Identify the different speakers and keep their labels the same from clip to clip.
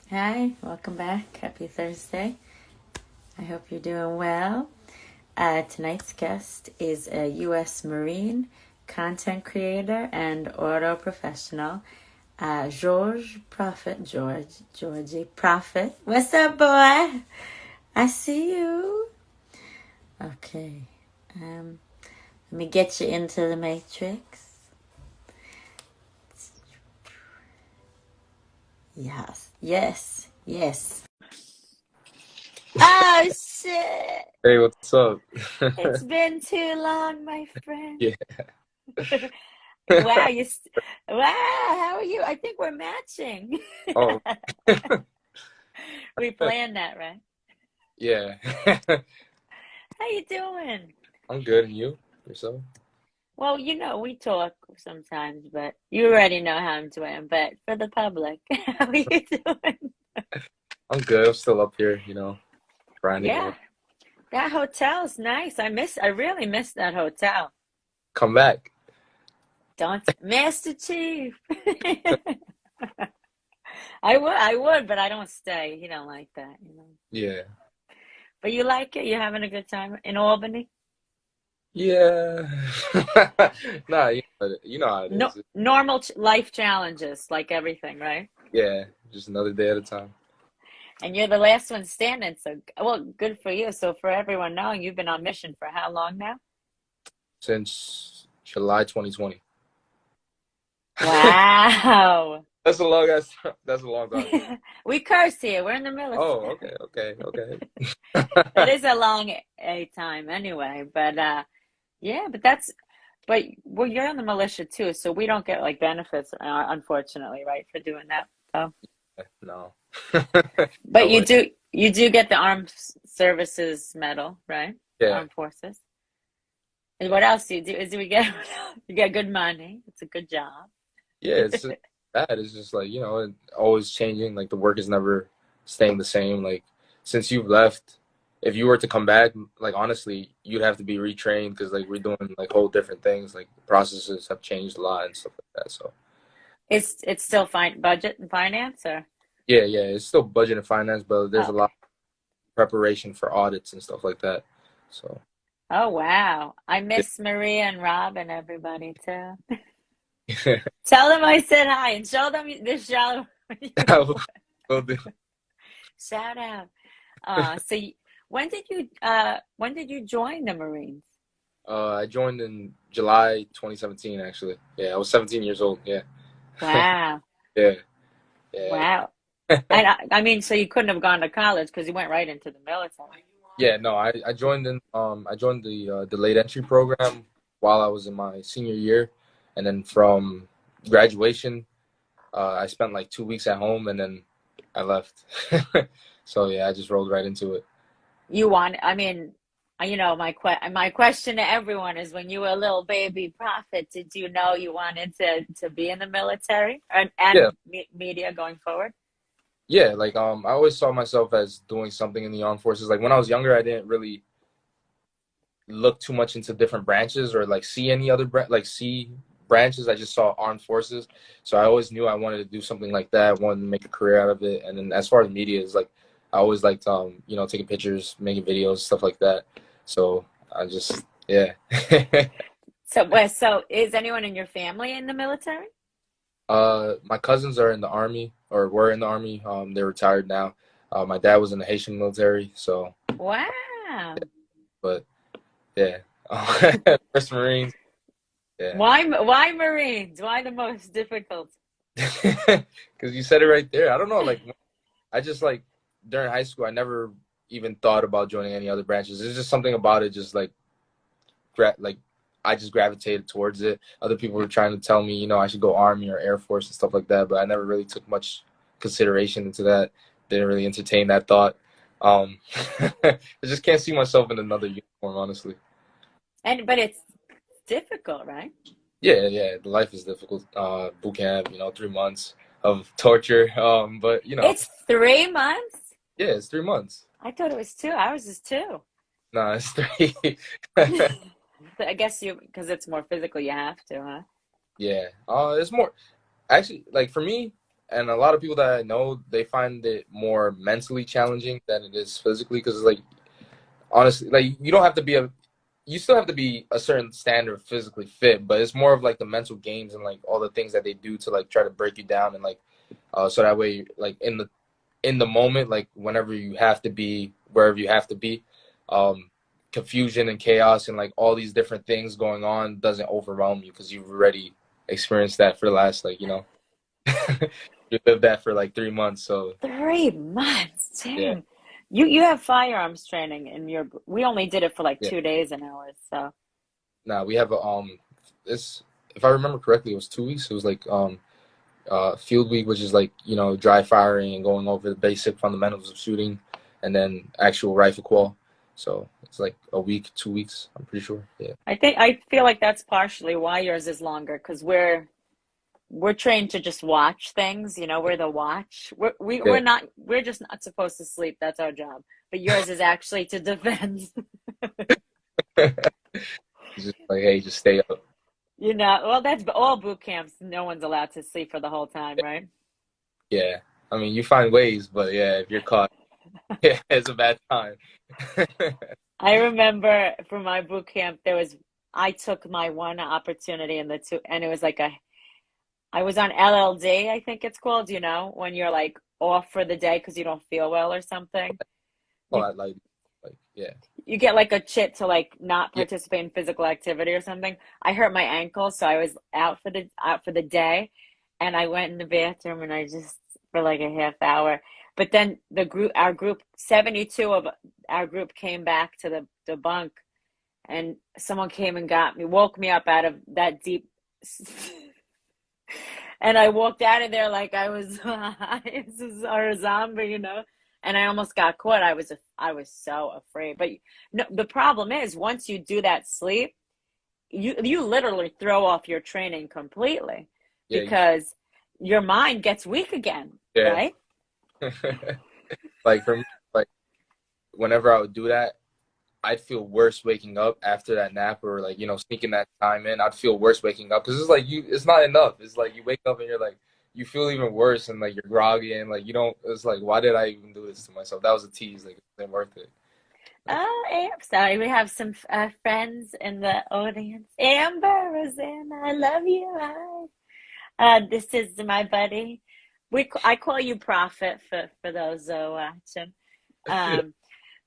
Speaker 1: Hi, welcome back. Happy Thursday. I hope you're doing well. Tonight's guest is a U.S. Marine, content creator, and auto professional, Georgie Prophet. What's up, boy? I see you. Okay. Let me get you into the matrix. Yes. Oh, shit.
Speaker 2: Hey, what's up?
Speaker 1: It's been too long, my friend.
Speaker 2: Yeah.
Speaker 1: Wow, wow, how are you? I think we're matching.
Speaker 2: Oh,
Speaker 1: We planned that, right?
Speaker 2: yeah.
Speaker 1: How you doing?
Speaker 2: I'm good, and you? Yourself?
Speaker 1: Well, we talk sometimes, but you already know how I'm doing. But for the public, how are you doing?
Speaker 2: I'm good. I'm still up here, grinding
Speaker 1: Yeah,
Speaker 2: away.
Speaker 1: that hotel's nice. I really miss that hotel.
Speaker 2: Come back.
Speaker 1: Don't, Master Chief. I would, but I don't stay. You don't like that.
Speaker 2: Yeah.
Speaker 1: But you like it? You're having a good time in Albany?
Speaker 2: Yeah. Nah, you know how it
Speaker 1: No,
Speaker 2: is.
Speaker 1: normal life challenges, like everything, right?
Speaker 2: Yeah, just another day at a time.
Speaker 1: And you're the last one standing, so well, good for you. So for everyone knowing, you've been on mission for how long now?
Speaker 2: Since July 2020.
Speaker 1: Wow.
Speaker 2: That's a long ass. That's a long time.
Speaker 1: We curse here. We're in the
Speaker 2: Oh,
Speaker 1: military.
Speaker 2: okay.
Speaker 1: It is a long a time anyway, but yeah, but well, you're in the militia too, so we don't get like benefits, unfortunately, right, for doing that. So,
Speaker 2: No. I
Speaker 1: but you
Speaker 2: would.
Speaker 1: do get the Armed Services Medal, right?
Speaker 2: Yeah.
Speaker 1: Armed Forces. And what else do you do? Is we get you get good money. It's a good job.
Speaker 2: Yeah, it's just that. It's just like, always changing. Like the work is never staying the same. Like since you've left, if you were to come back, like honestly, you'd have to be retrained because like we're doing like whole different things. Like processes have changed a lot and stuff like that. So
Speaker 1: It's still fine budget and finance, or
Speaker 2: yeah, it's still budget and finance, but there's
Speaker 1: oh
Speaker 2: a lot of preparation for audits and stuff like that. So
Speaker 1: oh wow, I
Speaker 2: yeah,
Speaker 1: miss Maria and Rob and everybody too. Tell them I said hi and show them this show.
Speaker 2: Will do.
Speaker 1: Shout out. So when did you join the Marines?
Speaker 2: I joined in July 2017, actually. Yeah, I was 17 years old. Yeah,
Speaker 1: Wow,
Speaker 2: yeah, yeah.
Speaker 1: wow. And I mean, so you couldn't have gone to college because you went right into the military.
Speaker 2: Yeah, no, I joined the late entry program while I was in my senior year, and then from graduation, I spent like 2 weeks at home, and then I left. So yeah, I just rolled right into it.
Speaker 1: I mean, my question to everyone is, when you were a little baby prophet, did you know you wanted to be in the military
Speaker 2: Yeah,
Speaker 1: and media going forward?
Speaker 2: yeah, like I always saw myself as doing something in the armed forces. Like when I was younger, I didn't really look too much into different branches or like see any other see branches. I just saw armed forces, so I always knew I wanted to do something like that. I wanted to make a career out of it. And then as far as media is like, I always liked taking pictures, making videos, stuff like that. So I just yeah.
Speaker 1: So is anyone in your family in the military?
Speaker 2: My cousins are in the army or were in the army. They're retired now. My dad was in the Haitian military, so
Speaker 1: Wow.
Speaker 2: but yeah. First Marines, yeah.
Speaker 1: Why Marines? Why the most difficult?
Speaker 2: Because you said it right there. I don't know. Like, I just like during high school, I never even thought about joining any other branches. There's just something about it, just like, like I just gravitated towards it. Other people were trying to tell me, I should go Army or Air Force and stuff like that, but I never really took much consideration into that. Didn't really entertain that thought. Um, I just can't see myself in another uniform, honestly.
Speaker 1: But it's difficult, right?
Speaker 2: Yeah, the life is difficult. Boot camp, 3 months of torture. But
Speaker 1: It's 3 months?
Speaker 2: yeah, it's 3 months.
Speaker 1: I thought it was two. Ours is two.
Speaker 2: No, it's three.
Speaker 1: I guess because it's more physical, you have to, huh?
Speaker 2: Yeah. It's more actually like for me. and a lot of people that I know, they find it more mentally challenging than it is physically, because like honestly, like you still have to be a certain standard of physically fit, but it's more of like the mental games and like all the things that they do to like try to break you down, and like so that way, like in the moment, like whenever you have to be wherever you have to be, um confusion and chaos and like all these different things going on doesn't overwhelm you, because you've already experienced that for the last, like, you lived that for like 3 months. So
Speaker 1: 3 months,
Speaker 2: yeah.
Speaker 1: dang. You have firearms training in your. We only did it for like
Speaker 2: Yeah.
Speaker 1: 2 days and hours. So
Speaker 2: Now we have a this, if I remember correctly, it was 2 weeks. It was like field week, which is like, dry firing and going over the basic fundamentals of shooting, and then actual rifle qual. So it's like a week, 2 weeks, I'm pretty sure. Yeah.
Speaker 1: I feel like that's partially why yours is longer, because we're trained to just watch things. We're the watch.
Speaker 2: Yeah.
Speaker 1: We're just not supposed to sleep. That's our job. But yours is actually to defend.
Speaker 2: It's just like, hey, just stay up.
Speaker 1: Well, that's all boot camps. No one's allowed to sleep for the whole time, right?
Speaker 2: Yeah. I mean, you find ways, but yeah, if you're caught, yeah, it's a bad time.
Speaker 1: I remember for my boot camp, I took my one opportunity in the two, and it was like I was on LLD, I think it's called, when you're like off for the day because you don't feel well or something.
Speaker 2: Oh,
Speaker 1: You
Speaker 2: yeah.
Speaker 1: you get like a chit to like not
Speaker 2: Yeah.
Speaker 1: participate in physical activity or something. I hurt my ankle, so I was out for the day, and I went in the bathroom and I just for like a half hour. But then our group, 72 of our group came back to the bunk, and someone came and woke me up out of that deep. And I walked out of there like I was or a zombie. And I almost got caught. I was so afraid. But no, the problem is once you do that sleep, you literally throw off your training completely,
Speaker 2: Yeah.
Speaker 1: because your mind gets weak again,
Speaker 2: Yeah.
Speaker 1: right?
Speaker 2: Like for me, like whenever I would do that, I'd feel worse waking up after that nap, or like, sneaking that time in. I'd feel worse waking up, because it's like it's not enough. It's like you wake up and you're like, you feel even worse, and like you're groggy, and like you don't. It's like, why did I even do this to myself? That was a tease. Like, it wasn't worth it. Like,
Speaker 1: Oh, sorry. We have some friends in the audience. Amber, Rosanna, I love you. Hi. This is my buddy. I call you Prophet for those watching. Um,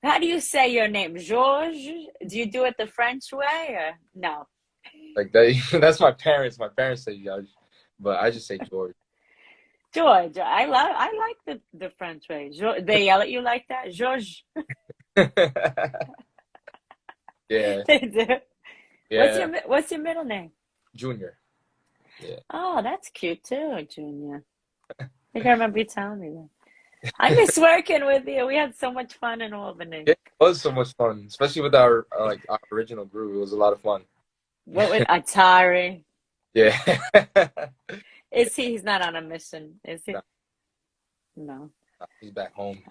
Speaker 1: how do you say your name? George? Do you do it the French way or no?
Speaker 2: like that. That's my parents. My parents say Judge, but I just say George.
Speaker 1: George. I like the French way. They yell at you like that? George.
Speaker 2: Yeah.
Speaker 1: They do.
Speaker 2: Yeah.
Speaker 1: What's your middle name?
Speaker 2: Junior. Yeah.
Speaker 1: Oh, that's cute too, Junior. I think I remember you telling me that. I miss working with you. We had so much fun in Albany.
Speaker 2: It was so much fun, especially with our our original group. It was a lot of fun.
Speaker 1: What with Atari?
Speaker 2: Yeah.
Speaker 1: Is he? He's not on a mission, is he?
Speaker 2: No,
Speaker 1: No.
Speaker 2: he's back home.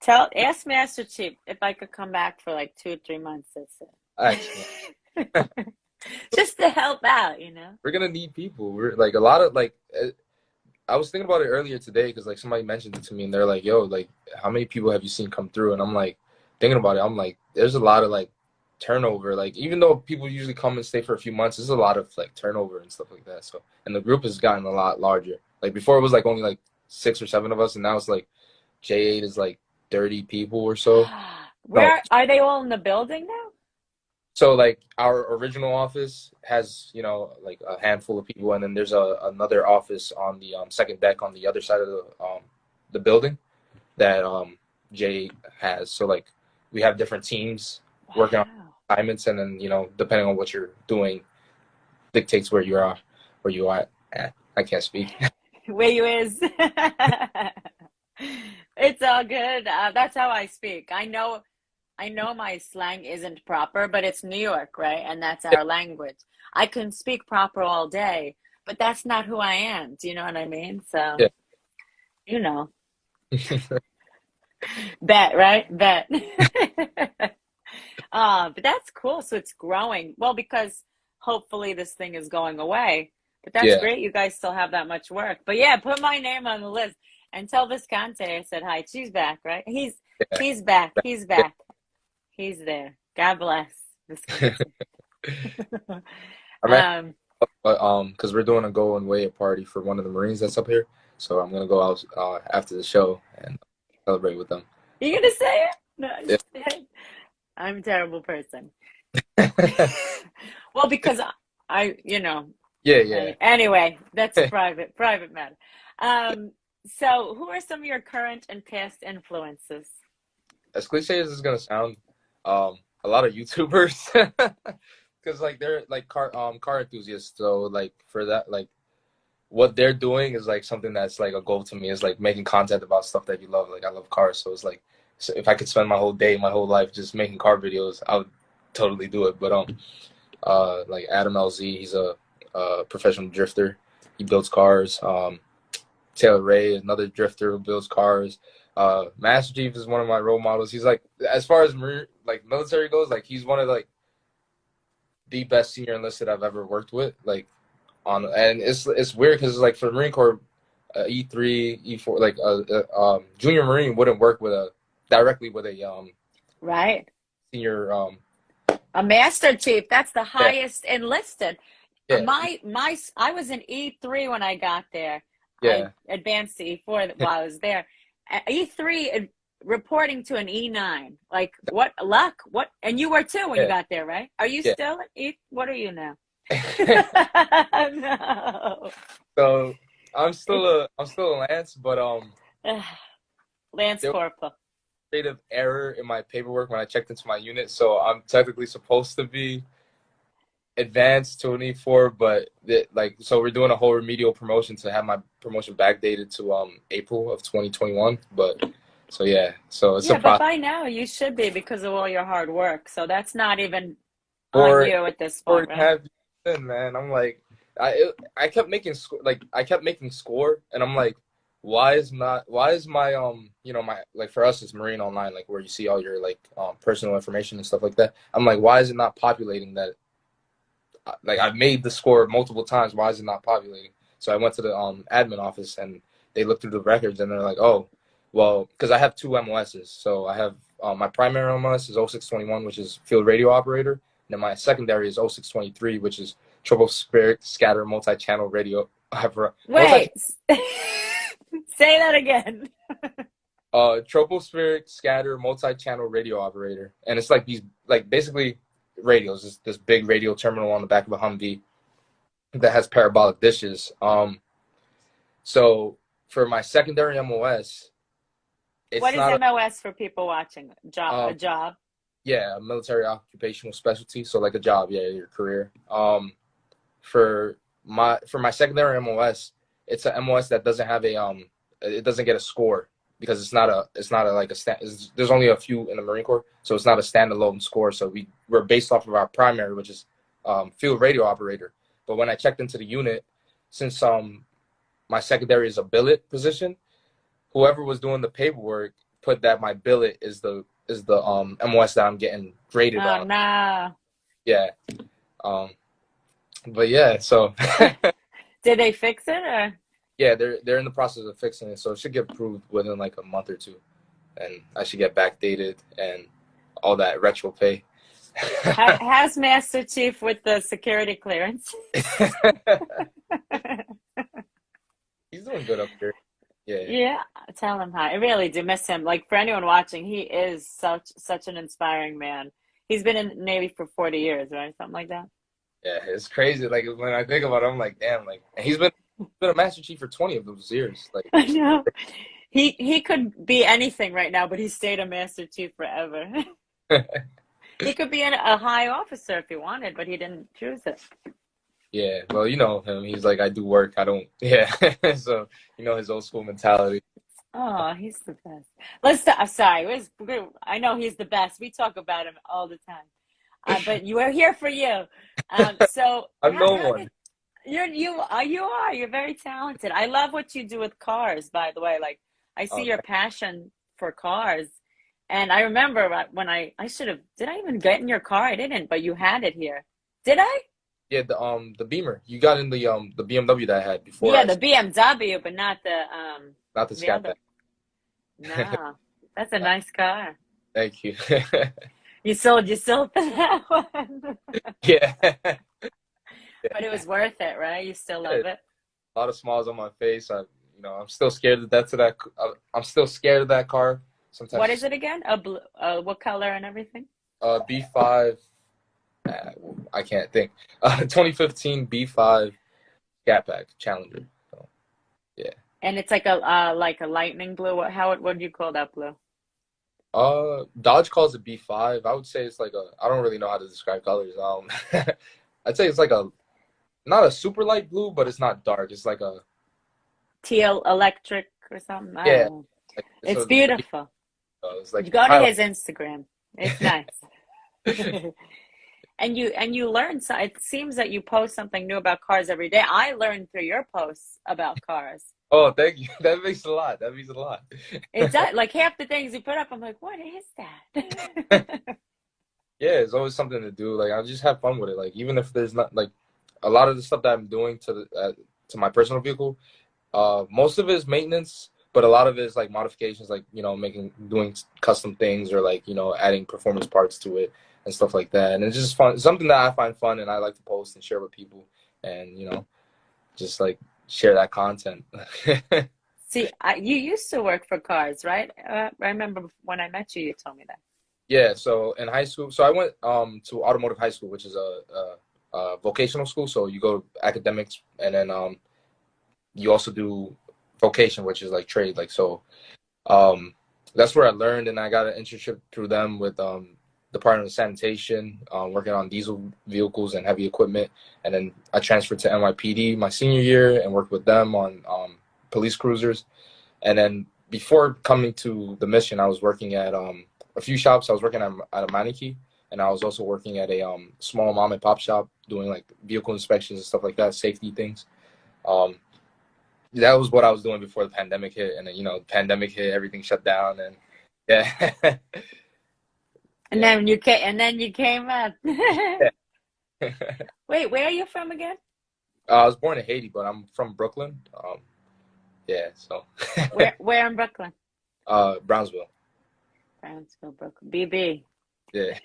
Speaker 1: Ask Master Chief if I could come back for like 2 or 3 months. That's
Speaker 2: Actually,
Speaker 1: just to help out,
Speaker 2: we're gonna need people. We're like a lot of like. I was thinking about it earlier today, because like somebody mentioned it to me, and they're like, "Yo, like, how many people have you seen come through?" And I'm like, thinking about it. I'm like, there's a lot of like turnover. Like, even though people usually come and stay for a few months, there's a lot of like turnover and stuff like that. So, and the group has gotten a lot larger. Like before, it was like only like 6 or 7 of us, and now it's like J8 is like 30 people or so.
Speaker 1: Where are they all in the building now?
Speaker 2: So like our original office has, like a handful of people, and then there's another office on the second deck on the other side of the building that Jay has. So like we have different teams working on assignments, and then depending on what you're doing dictates where you are at. I can't speak.
Speaker 1: Where you is. It's all good. That's how I speak. I know my slang isn't proper, but it's New York, right? And that's our language. I can speak proper all day, but that's not who I am. Do you know what I mean? So,
Speaker 2: Yeah.
Speaker 1: Bet, right? Bet. But that's cool. So it's growing. Well, because hopefully this thing is going away. But that's
Speaker 2: Yeah.
Speaker 1: great. You guys still have that much work. But yeah, put my name on the list and tell Visconti I said hi. She's back, right?
Speaker 2: Yeah.
Speaker 1: He's back. He's
Speaker 2: Yeah.
Speaker 1: back. He's there. God bless Visconti.
Speaker 2: I'm at,
Speaker 1: um,
Speaker 2: because we're doing a go and wait party for one of the Marines that's up here, so I'm gonna go out after the show and celebrate with them.
Speaker 1: you gonna say it? No,
Speaker 2: Yeah.
Speaker 1: I'm a terrible person. Well, because you know,
Speaker 2: Yeah, yeah.
Speaker 1: anyway, that's a private matter. So who are some of your current and past influences?
Speaker 2: As cliche as it's gonna sound, a lot of YouTubers, because like they're like car enthusiasts. So like for that, like what they're doing is like something that's like a goal to me. Is like making content about stuff that you love. Like I love cars, so it's like, so if I could spend my whole day, my whole life just making car videos, I would totally do it. But like Adam LZ, he's a professional drifter. He builds cars. Taylor Ray, another drifter who builds cars. Master Chief is one of my role models. He's like, as far as like military goes, like he's one of like the best senior enlisted I've ever worked with. Like and it's weird because it's like for the Marine Corps, E3, E4, like junior Marine wouldn't work with directly with a
Speaker 1: Right.
Speaker 2: senior
Speaker 1: A Master Chief. That's the
Speaker 2: yeah,
Speaker 1: highest enlisted.
Speaker 2: yeah,
Speaker 1: I was in E3 when I got there. I
Speaker 2: yeah.
Speaker 1: advanced to E4 while I was there. E3 reporting to an E9. Like what luck? What? And you were too when you got there, right? Are you
Speaker 2: Yeah.
Speaker 1: still at E? What are you now? No.
Speaker 2: So I'm still a Lance, but
Speaker 1: Lance
Speaker 2: there was
Speaker 1: Corporal.
Speaker 2: a state of error in my paperwork when I checked into my unit, so I'm technically supposed to be advanced to an E4, but like so we're doing a whole remedial promotion to have my promotion backdated to April of 2021. But so yeah, so it's a
Speaker 1: Yeah, but
Speaker 2: process.
Speaker 1: by now you should be because of all your hard work. So that's not even on
Speaker 2: Or
Speaker 1: you at this
Speaker 2: or
Speaker 1: point, right?
Speaker 2: have been, man. I'm like, I kept making score, and I'm like, why is my my, like for us it's Marine Online, like where you see all your like personal information and stuff like that. I'm like, why is it not populating that? Like I've made the score multiple times. Why is it not populating? So I went to the admin office and they looked through the records and they're like, oh, well, because I have two MOSs. So I have my primary MOS is 0621, which is field radio operator, and then my secondary is 0623, which is tropospheric scatter multi-channel radio.
Speaker 1: Wait, say that again.
Speaker 2: Tropospheric scatter multi-channel radio operator, and it's like these like basically radios, this big radio terminal on the back of a Humvee that has parabolic dishes. So for my secondary MOS, it's
Speaker 1: What is
Speaker 2: not
Speaker 1: MOS for people watching? A
Speaker 2: a
Speaker 1: job?
Speaker 2: yeah, a military occupational specialty. So like a job, yeah, your career. For my secondary MOS, it's a MOS that doesn't have it doesn't get a score because it's not a like there's only a few in the Marine Corps, so it's not a standalone score. So we're based off of our primary, which is field radio operator. But when I checked into the unit, since my secondary is a billet position, whoever was doing the paperwork put that my billet is the MOS that I'm getting graded
Speaker 1: Oh
Speaker 2: on.
Speaker 1: no!
Speaker 2: Yeah. But yeah, so
Speaker 1: Did they fix it or?
Speaker 2: yeah, they're in the process of fixing it, so it should get approved within like a month or two, and I should get backdated and all that retro pay.
Speaker 1: How's Master Chief with the security clearance?
Speaker 2: He's doing good up there. Yeah.
Speaker 1: Yeah, tell him hi. I really do miss him. Like for anyone watching, he is such an inspiring man. He's been in the Navy for 40 years, right? Something like that.
Speaker 2: Yeah, it's crazy. Like when I think about it, I'm like, damn. Like and he's been a Master Chief for 20 of those years. Like
Speaker 1: I know. He could be anything right now, but he stayed a Master Chief forever. He could be a high officer if he wanted, but he didn't choose it.
Speaker 2: yeah, well, you know him. He's like, I do work. I don't. Yeah. So you know his old school mentality.
Speaker 1: Oh, he's the best. Sorry, I know he's the best. We talk about him all the time. But we're here for you. So
Speaker 2: I'm no one.
Speaker 1: You're very talented. I love what you do with cars, by the way. Like I see your passion for cars. And I remember when I should have, did I even get in your car? I didn't, but you had it here. Did I?
Speaker 2: Yeah, the Beamer. You got in the BMW that I had before
Speaker 1: Yeah,
Speaker 2: I
Speaker 1: the BMW, but not
Speaker 2: not the
Speaker 1: the
Speaker 2: Scat
Speaker 1: other.
Speaker 2: Pack.
Speaker 1: No, that's a nice car.
Speaker 2: Thank you.
Speaker 1: You sold for that one.
Speaker 2: Yeah.
Speaker 1: But it was worth it, right? You still
Speaker 2: Yeah.
Speaker 1: love it.
Speaker 2: A lot of smiles on my face. I'm still scared to death to that. I'm still scared of that car. Sometimes
Speaker 1: What is
Speaker 2: just
Speaker 1: it again? A blue, what color and everything?
Speaker 2: B5. uh, I can't think. 2015 B5 Scat Pack Challenger. So, yeah.
Speaker 1: And it's like a lightning blue. What do you call that blue?
Speaker 2: Dodge calls it B5. I would say it's like a. I don't really know how to describe colors. I'd say it's like a not a super light blue, but it's not dark. It's like a
Speaker 1: Teal electric or something. I
Speaker 2: yeah.
Speaker 1: don't know.
Speaker 2: Like,
Speaker 1: It's
Speaker 2: so
Speaker 1: beautiful.
Speaker 2: it's like
Speaker 1: You go to
Speaker 2: highlight.
Speaker 1: his Instagram. It's nice. And you learn, so it seems that you post something new about cars every day. I learn through your posts about cars.
Speaker 2: Oh, thank you. That makes a lot. That means a lot.
Speaker 1: It's like half the things you put up, I'm like, what is that?
Speaker 2: Yeah, it's always something to do. Like I just have fun with it. Like even if there's not like a lot of the stuff that I'm doing to my personal vehicle, most of it is maintenance, but a lot of it is like modifications, like doing custom things or like adding performance parts to it and stuff like that. And it's just fun, something that I find fun, and I like to post and share with people, and just like share that content.
Speaker 1: See, you used to work for cars, right? I remember when I met you, you told me that.
Speaker 2: Yeah, so in high school, so I went to automotive high school, which is a vocational school. So you go academics, and then you also do vocation, which is like trade. Like so, um, that's where I learned, and I got an internship through them with Department of Sanitation, working on diesel vehicles and heavy equipment. And then I transferred to NYPD my senior year and worked with them on police cruisers. And then before coming to the mission, I was working at a few shops. I was working at a Maneki, and I was also working at a small mom and pop shop doing like vehicle inspections and stuff like that, safety things. Um, that was what I was doing before the pandemic hit, and then the pandemic hit, everything shut down, and yeah,
Speaker 1: And
Speaker 2: yeah.
Speaker 1: then you came up. Wait, where are you from again?
Speaker 2: I was born in Haiti, but I'm from Brooklyn. Yeah, so
Speaker 1: Where in Brooklyn?
Speaker 2: Brownsville.
Speaker 1: Brownsville, Brooklyn. BB.
Speaker 2: Yeah.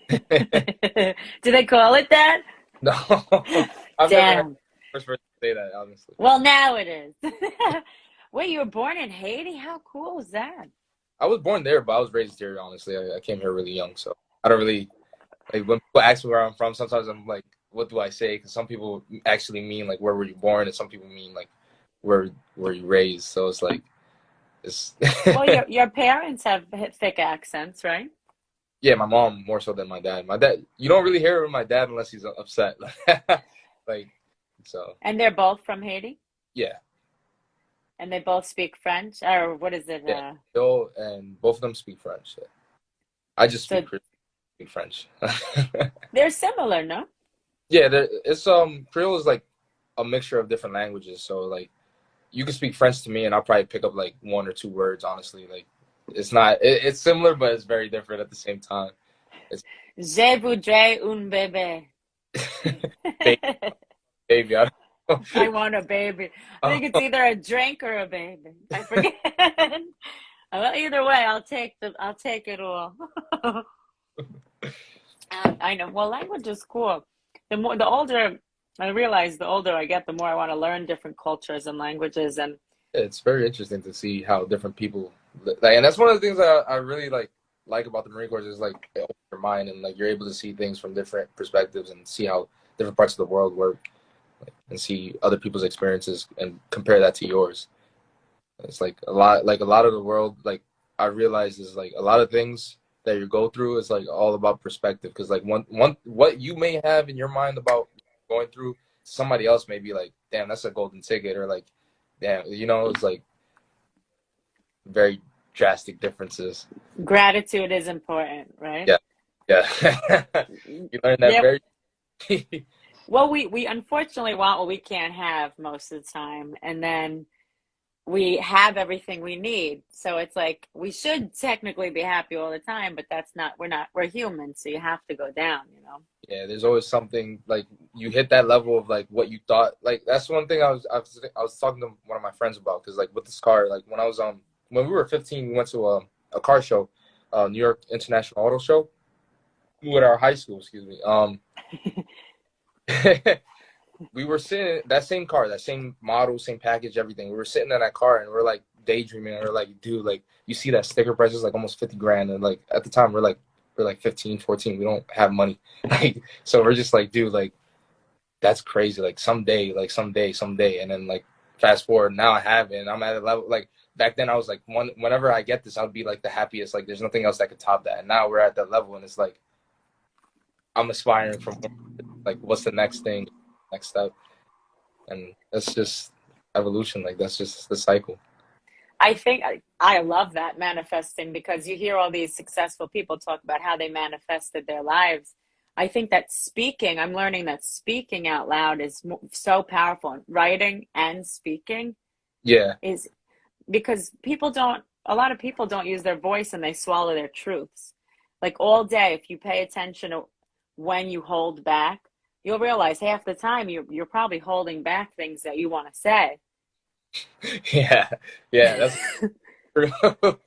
Speaker 1: Do they call it that?
Speaker 2: No, I've never heard
Speaker 1: Damn.
Speaker 2: the first person say that, honestly.
Speaker 1: Well, now it is. Wait, you were born in Haiti? How cool is that?
Speaker 2: I was born there, but I was raised here, honestly. I came here really young, so I don't really, like, when people ask me where I'm from, sometimes I'm like, what do I say? Because some people actually mean, like, where were you born? And some people mean, like, where were you raised? So it's like, it's...
Speaker 1: Well, your parents have thick accents, right?
Speaker 2: Yeah, my mom more so than my dad. My dad, you don't really hear from my dad unless he's upset. Like, so,
Speaker 1: And they're both from Haiti?
Speaker 2: yeah.
Speaker 1: And they both speak French? Or what is it?
Speaker 2: Yeah, and both of them speak French. Yeah. I just
Speaker 1: So
Speaker 2: speak French.
Speaker 1: they're similar, no?
Speaker 2: Yeah, it's Creole is like a mixture of different languages. So like you can speak French to me, and I'll probably pick up like one or two words. Honestly, like it's similar, but it's very different at the same time. It's
Speaker 1: Je voudrais un bébé.
Speaker 2: baby. I don't
Speaker 1: I
Speaker 2: know.
Speaker 1: want a baby. I think it's either a drink or a baby. I forget. Well, either way, I'll take it all. I know. Well, language is cool. The older I realize, the older I get, the more I want to learn different cultures and languages. And
Speaker 2: It's very interesting to see how different people like, and that's one of the things that I really like about the Marine Corps is like it opens your mind, and like you're able to see things from different perspectives and see how different parts of the world work, like, and see other people's experiences and compare that to yours. It's like a lot of the world, like I realize is like a lot of things that you go through is like all about perspective, because like one what you may have in your mind about going through, somebody else may be like, damn, that's a golden ticket, or like, damn, it's like very drastic differences.
Speaker 1: gratitude is important, right?
Speaker 2: Yeah, yeah. You learn that
Speaker 1: Yeah.
Speaker 2: very.
Speaker 1: Well, we unfortunately want what we can't have most of the time, and then we have everything we need. So it's like we should technically be happy all the time, but that's not. We're not. We're human, so you have to go down.
Speaker 2: Yeah, there's always something like you hit that level of like what you thought. Like that's one thing I was talking to one of my friends about because like with this car, like when we were 15, we went to a car show, New York International Auto Show with our high school. Excuse me. We were sitting that same car, that same model, same package, everything. We were sitting in that car and we're like daydreaming. And we're like, dude, like you see that sticker price is like almost 50 grand, and like at the time we're like 15, 14. We don't have money, like so we're just like, dude, like that's crazy. Like someday, and then like fast forward, now I have it, and I'm at a level like back then I was like whenever I get this, I'll be like the happiest. Like there's nothing else that could top that. And now we're at that level, and it's like I'm aspiring from like what's the next thing, next step, and that's just evolution. Like that's just the cycle.
Speaker 1: I think I love that manifesting, because you hear all these successful people talk about how they manifested their lives. I think that I'm learning that speaking out loud is so powerful. Writing and speaking
Speaker 2: Yeah,
Speaker 1: is, because a lot of people don't use their voice and they swallow their truths. Like all day, if you pay attention to when you hold back, you'll realize half the time you're probably holding back things that you want to say.
Speaker 2: yeah, yeah. That's true.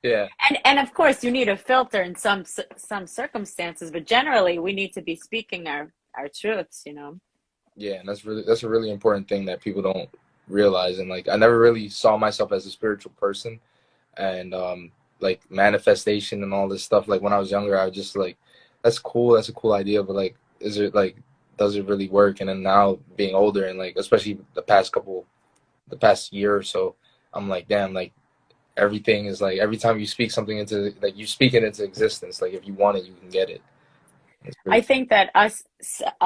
Speaker 2: Yeah,
Speaker 1: And of course you need a filter in some circumstances, but generally we need to be speaking our truths, you know.
Speaker 2: yeah, and that's a really important thing that people don't realize. And like I never really saw myself as a spiritual person, and like manifestation and all this stuff. Like when I was younger, I was just like, that's cool, that's a cool idea, but like, is it like, does it really work? And then now being older and like especially the past year or so, I'm like, damn, like everything is like every time you speak something into like you speak it into existence. Like if you want it, you can get it.
Speaker 1: I think that us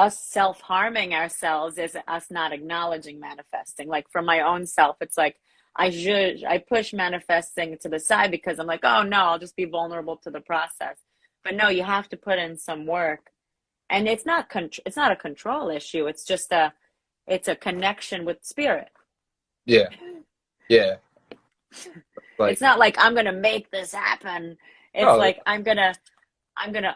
Speaker 1: self-harming ourselves is us not acknowledging manifesting. Like for my own self, it's like I push manifesting to the side because I'm like, oh no, I'll just be vulnerable to the process. But no, you have to put in some work. And it's not a control issue. It's a connection with spirit.
Speaker 2: Yeah, yeah. Like
Speaker 1: It's not like I'm gonna make this happen. It's
Speaker 2: no,
Speaker 1: like I'm gonna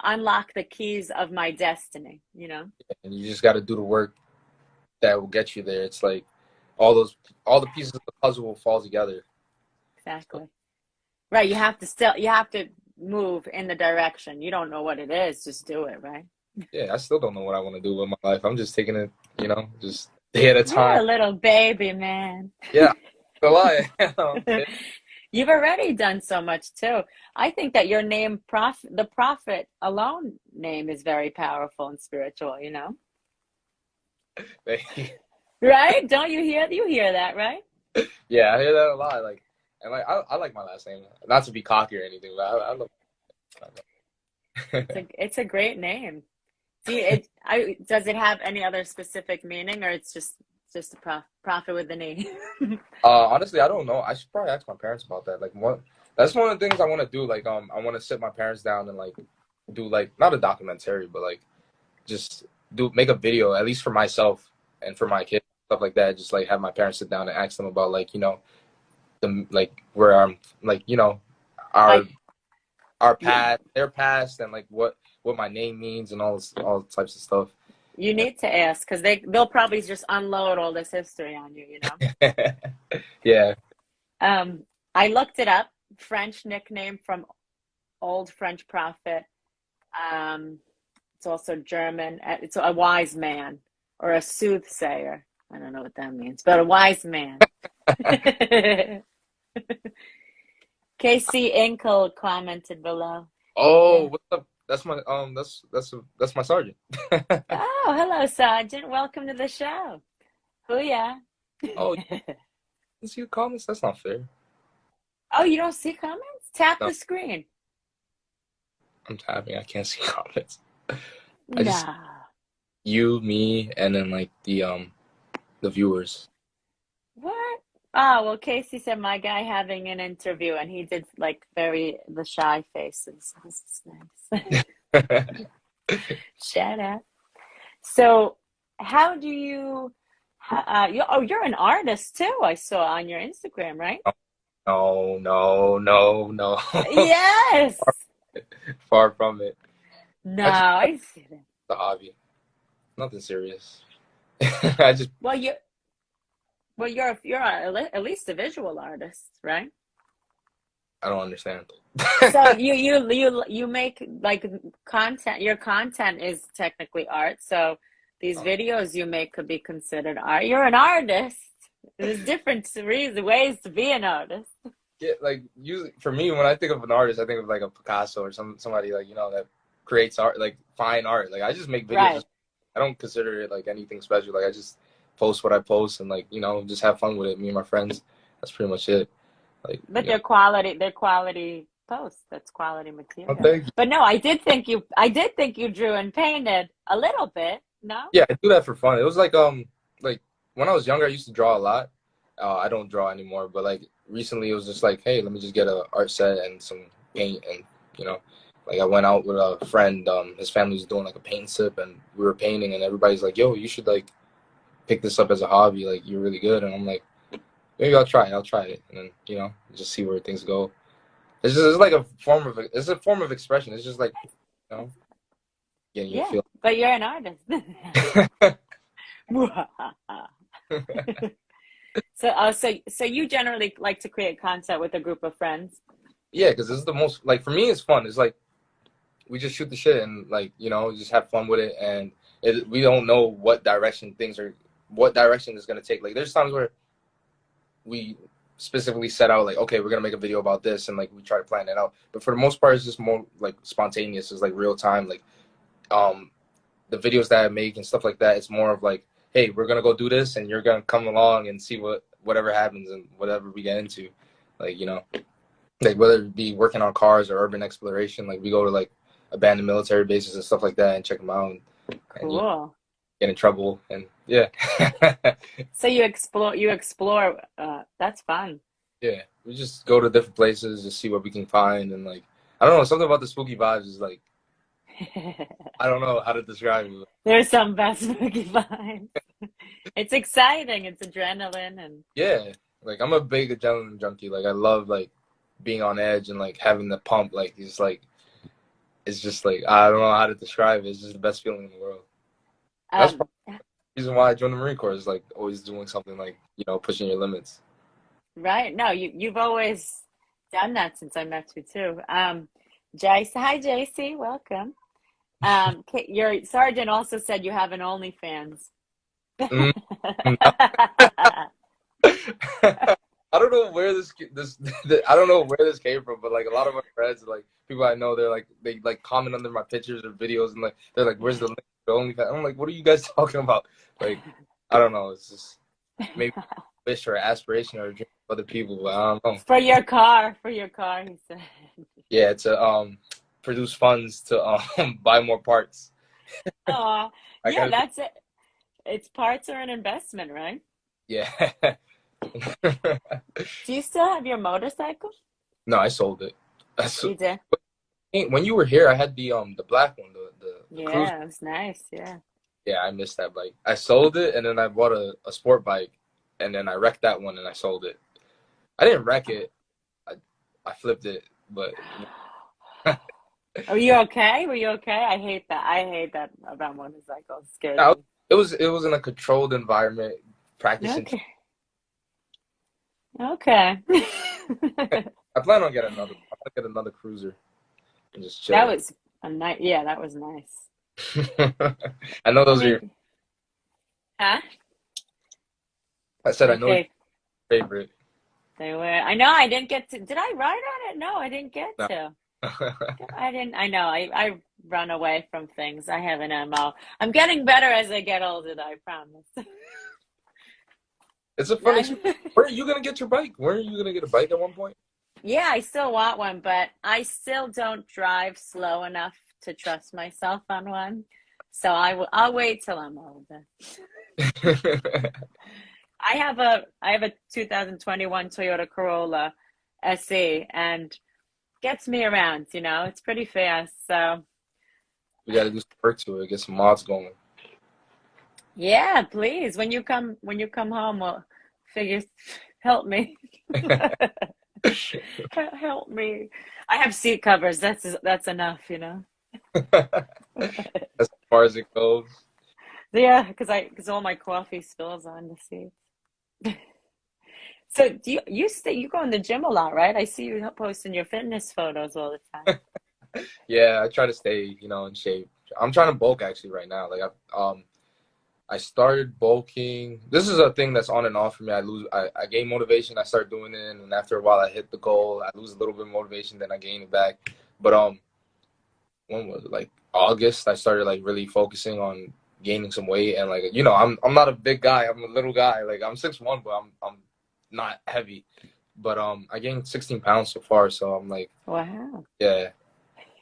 Speaker 1: unlock the keys of my destiny, you know?
Speaker 2: and you just got to do the work that will get you there. It's like all the pieces of the puzzle will fall together.
Speaker 1: Exactly. Right. You have to move in the direction. You don't know what it is, just do it, right?
Speaker 2: Yeah, I still don't know what I want to do with my life. I'm just taking it, just day at a
Speaker 1: You're a
Speaker 2: time.
Speaker 1: little baby, man.
Speaker 2: Yeah, no lie.
Speaker 1: You've already done so much too. I think that your name, the Prophet alone name, is very powerful and spiritual, you know? Right? Don't you hear that, right?
Speaker 2: Yeah, I hear that a lot. Like, and like I like my last name. Not to be cocky or anything, but I love.
Speaker 1: It's a great name. Does it have any other specific meaning, or it's just a prophet with the name?
Speaker 2: Honestly, I don't know. I should probably ask my parents about that. Like, that's one of the things I want to do. Like, I want to sit my parents down and like do like not a documentary, but like just make a video at least for myself and for my kids, stuff like that. Just like have my parents sit down and ask them about like the like where I'm like our
Speaker 1: Like,
Speaker 2: our past, their past, and like what my name means and all types of stuff.
Speaker 1: you need to ask, because they'll probably just unload all this history on you, you know?
Speaker 2: Yeah.
Speaker 1: I looked it up. French nickname from old French prophet. It's also German. It's a wise man or a soothsayer. I don't know what that means, but a wise man. KC Inkle commented below.
Speaker 2: Oh,
Speaker 1: Yeah.
Speaker 2: what's up? That's my that's my sergeant.
Speaker 1: Oh, hello, Sergeant. Welcome to the show. Hooyah.
Speaker 2: Oh, you see the comments? That's not fair.
Speaker 1: Oh, you don't see comments? Tap
Speaker 2: No,
Speaker 1: the screen.
Speaker 2: I'm tapping. I can't see comments. I just
Speaker 1: Nah.
Speaker 2: you, me, and then like the viewers.
Speaker 1: What? Oh, well, Casey said my guy having an interview, and he did like the shy faces. This is nice. Shout out. So, how do you're an artist too, I saw on your Instagram, right?
Speaker 2: No, no, no, no.
Speaker 1: Yes.
Speaker 2: Far from it.
Speaker 1: No,
Speaker 2: I just
Speaker 1: I see that.
Speaker 2: a hobby. Nothing serious. I just
Speaker 1: Well, you're at least a visual artist, right?
Speaker 2: I don't understand.
Speaker 1: So you make like content. Your content is technically art. So these videos you make could be considered art. You're an artist. There's different ways to be an artist.
Speaker 2: Yeah, like usually for me, when I think of an artist, I think of like a Picasso or somebody like that creates art, like fine art. Like I just make videos.
Speaker 1: Right.
Speaker 2: I don't consider it like anything special. Like I just post what I post and like just have fun with it. Me and my friends. That's pretty much it. Like,
Speaker 1: But they're quality posts. That's quality
Speaker 2: Oh,
Speaker 1: material.
Speaker 2: thank you.
Speaker 1: But no, I did think you drew and painted a little bit. No?
Speaker 2: Yeah, I do that for fun. It was like when I was younger, I used to draw a lot. I don't draw anymore, but like recently, it was just like, hey, let me just get an art set and some paint, and like I went out with a friend. His family was doing like a paint sip, and we were painting, and everybody's like, yo, you should like pick this up as a hobby. Like you're really good, and I'm like, maybe I'll try it, and then just see where things go. It's like a form of expression. It's just like getting your feel.
Speaker 1: But you're an artist. So you generally like to create content with a group of friends?
Speaker 2: Yeah, because this is the most, like, for me, it's fun. It's like we just shoot the shit and like just have fun with it, and we don't know what direction it's gonna take. Like there's times where we specifically set out like, okay, we're gonna make a video about this, and like we try to plan it out. But for the most part, it's just more like spontaneous. It's like real time. Like the videos that I make and stuff like that, it's more of like, hey, we're gonna go do this, and you're gonna come along and see whatever happens and whatever we get into, like like whether it be working on cars or urban exploration. Like we go to like abandoned military bases and stuff like that and check them out. And
Speaker 1: Cool.
Speaker 2: Get in trouble and yeah.
Speaker 1: So you explore. That's fun.
Speaker 2: Yeah, we just go to different places to see what we can find, and like I don't know, something about the spooky vibes is like I don't know how to describe it.
Speaker 1: There's some best spooky vibes. It's exciting. It's adrenaline and
Speaker 2: yeah, like I'm a big adrenaline junkie. Like I love like being on edge and like having the pump. Like it's just like I don't know how to describe it. It's just the best feeling in the world. That's probably the reason why I joined the Marine Corps, is like always doing something like pushing your limits.
Speaker 1: Right. No, you've always done that since I met you too. Jace, hi JC, welcome. Your sergeant also said you have an OnlyFans.
Speaker 2: Mm. I don't know where this I don't know where this came from, but like a lot of my friends, like people I know, they comment under my pictures or videos, and like they're like, "Where's the link to OnlyFans?" I'm like, "What are you guys talking about?" Like, I don't know. It's just maybe a wish or aspiration or a dream of other people, but I don't know.
Speaker 1: For your car, he said.
Speaker 2: Yeah, to produce funds to buy more parts.
Speaker 1: Oh, yeah, that's it. Its parts are an investment, right?
Speaker 2: Yeah.
Speaker 1: Do you still have your motorcycle?
Speaker 2: No, I sold it.
Speaker 1: You did?
Speaker 2: When you were here, I had the black one, the cruiser.
Speaker 1: Yeah, it was nice. Yeah.
Speaker 2: Yeah, I missed that bike. I sold it, and then I bought a sport bike, and then I wrecked that one, and I sold it. I didn't wreck it. I flipped it, but.
Speaker 1: Are you okay? Were you okay? I hate that. I hate that about motorcycles. It scares
Speaker 2: No,
Speaker 1: me.
Speaker 2: it was in a controlled environment, practicing.
Speaker 1: Okay. Okay.
Speaker 2: I plan on getting another. I want to get another cruiser and just chill.
Speaker 1: That was a nice. Yeah, that was nice.
Speaker 2: I know those are your.
Speaker 1: Huh? I
Speaker 2: said I know your favorite.
Speaker 1: They were. I know. I didn't get to. Did I ride on it? No, I didn't get to. I didn't. I know. I run away from things. I have an MO. I'm getting better as I get older, though, I promise.
Speaker 2: It's a fun experience. Where are you going to get your bike? Where are you going to get a bike at one point?
Speaker 1: Yeah, I still want one, but I still don't drive slow enough to trust myself on one. So I'll wait till I'm older. I have a 2021 Toyota Corolla SE, and gets me around, it's pretty fast. So
Speaker 2: we got to do some work to it, get some mods going. Yeah,
Speaker 1: please. When you come home, we'll help me. Help me. I have seat covers. That's enough,
Speaker 2: As far as it goes.
Speaker 1: Yeah, because all my coffee spills on the seats. So you go in the gym a lot, right? I see you posting your fitness photos all the time.
Speaker 2: Yeah, I try to stay, in shape. I'm trying to bulk actually right now. Like I started bulking. This is a thing that's on and off for me. I gain motivation, I start doing it, and after a while I hit the goal. I lose a little bit of motivation, then I gain it back. But when was it? Like August, I started like really focusing on gaining some weight, and like I'm not a big guy. I'm a little guy. Like I'm 6'1", but I'm not heavy. But I gained 16 pounds so far, so I'm like,
Speaker 1: Wow.
Speaker 2: yeah.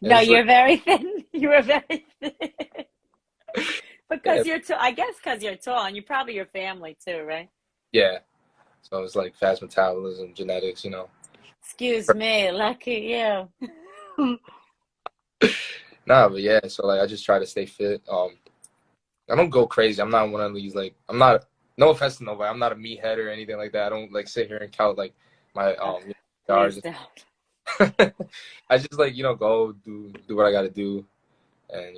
Speaker 2: And
Speaker 1: No,
Speaker 2: it's like,
Speaker 1: you're very thin. You were very thin.
Speaker 2: yeah,
Speaker 1: Because you're tall, I guess because you're tall, and you probably your family too, right?
Speaker 2: yeah. So it's like fast metabolism, genetics.
Speaker 1: Excuse me, lucky you.
Speaker 2: Nah, but yeah. So like, I just try to stay fit. I don't go crazy. I'm not one of these like. I'm not. No offense to nobody. I'm not a meathead or anything like that. I don't like sit here and count like my
Speaker 1: Ugh,
Speaker 2: yards.
Speaker 1: please don't.
Speaker 2: I just like go do what I got to do, and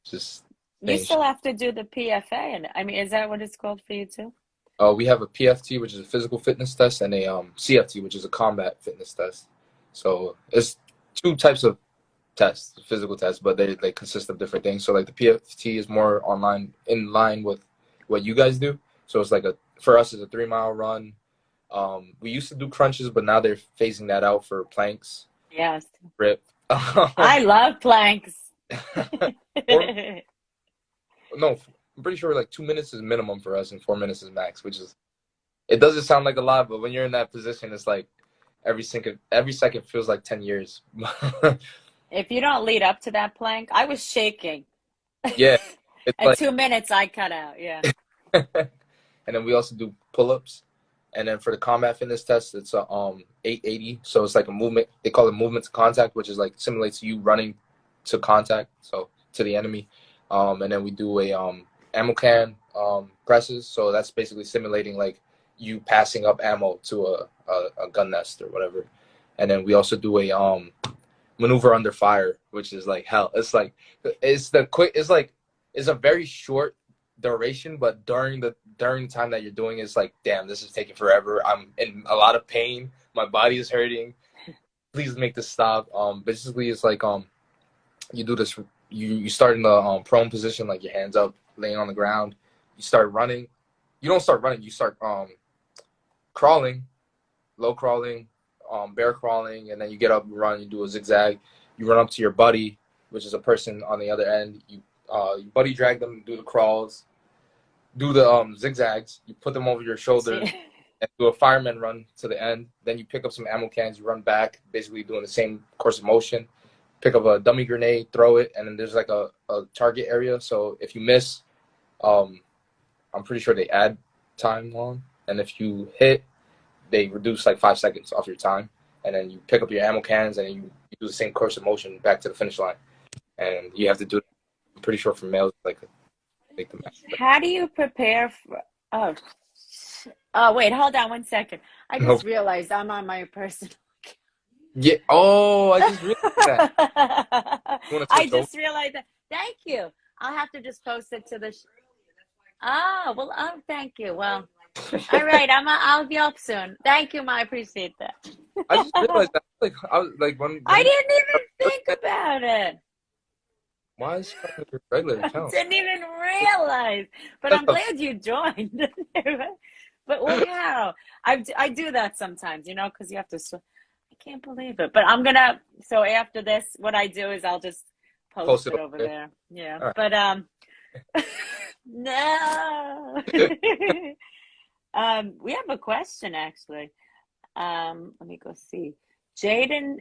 Speaker 2: just
Speaker 1: You
Speaker 2: stay in shape.
Speaker 1: still have to do the PFA, and I mean, is that what it's called for you too?
Speaker 2: We have a PFT, which is a physical fitness test, and a CFT, which is a combat fitness test. So it's two types of tests, physical tests, but they consist of different things. So like the PFT is more online in line with what you guys do. So it's like for us it's a 3 mile run. We used to do crunches, but now they're phasing that out for planks,
Speaker 1: Yes.
Speaker 2: rip.
Speaker 1: I love planks.
Speaker 2: Or no, I'm pretty sure like 2 minutes is minimum for us and 4 minutes is max, which is it doesn't sound like a lot, but when you're in that position, it's like every second feels like 10 years.
Speaker 1: If you don't lead up to that plank, I was shaking.
Speaker 2: Yeah, it's
Speaker 1: At
Speaker 2: like,
Speaker 1: 2 minutes, I cut out. Yeah.
Speaker 2: and then we also do pull-ups, and then for the combat fitness test, it's a 880. So it's like a movement. They call it movement to contact, which is like simulates you running to contact, so to the enemy. And then we do a ammo can presses. So that's basically simulating like you passing up ammo to a gun nest or whatever. And then we also do a maneuver under fire, which is like hell. It's like it's the quick. It's like it's a very short duration, but during the time that you're doing, it's like, damn, this is taking forever. I'm in a lot of pain. My body is hurting. Please make this stop. Basically, it's like you do this. You start in the prone position, like your hands up, laying on the ground. You start running. You don't start running. You start crawling, low crawling, bear crawling, and then you get up, you run, you do a zigzag. You run up to your buddy, which is a person on the other end. You buddy drag them, do the crawls, do the zigzags. You put them over your shoulders
Speaker 1: See?
Speaker 2: and do a fireman run to the end. Then you pick up some ammo cans, you run back, basically doing the same course of motion. Pick up a dummy grenade, throw it, and then there's like a target area. So if you miss, um, I'm pretty sure they add time on, and if you hit, they reduce like 5 seconds off your time. And then you pick up your ammo cans, and you do the same course of motion back to the finish line. And you have to do it. I'm pretty sure for males, like make the match.
Speaker 1: How do you prepare for? Oh, wait, hold on 1 second. I
Speaker 2: No.
Speaker 1: just realized I'm on my personal.
Speaker 2: Yeah. Oh, I just realized that. You want to
Speaker 1: I
Speaker 2: switch over?
Speaker 1: just realized that. Thank you. I'll have to just post it to the. Oh, well, oh, thank you. Well, all right. I'll be up soon. Thank you, Ma. I appreciate that.
Speaker 2: I just realized that. Like I was like when
Speaker 1: I
Speaker 2: you
Speaker 1: didn't even think about it.
Speaker 2: why is she on your regular
Speaker 1: I
Speaker 2: account?
Speaker 1: didn't even realize. But I'm glad you joined. But wow, I do that sometimes, because you have to. I can't believe it. But I'm gonna. So after this, what I do is I'll just
Speaker 2: Post
Speaker 1: post
Speaker 2: it
Speaker 1: it
Speaker 2: over
Speaker 1: over
Speaker 2: there.
Speaker 1: there. Yeah.
Speaker 2: All
Speaker 1: But no. We have a question actually. Let me go see. Jaden,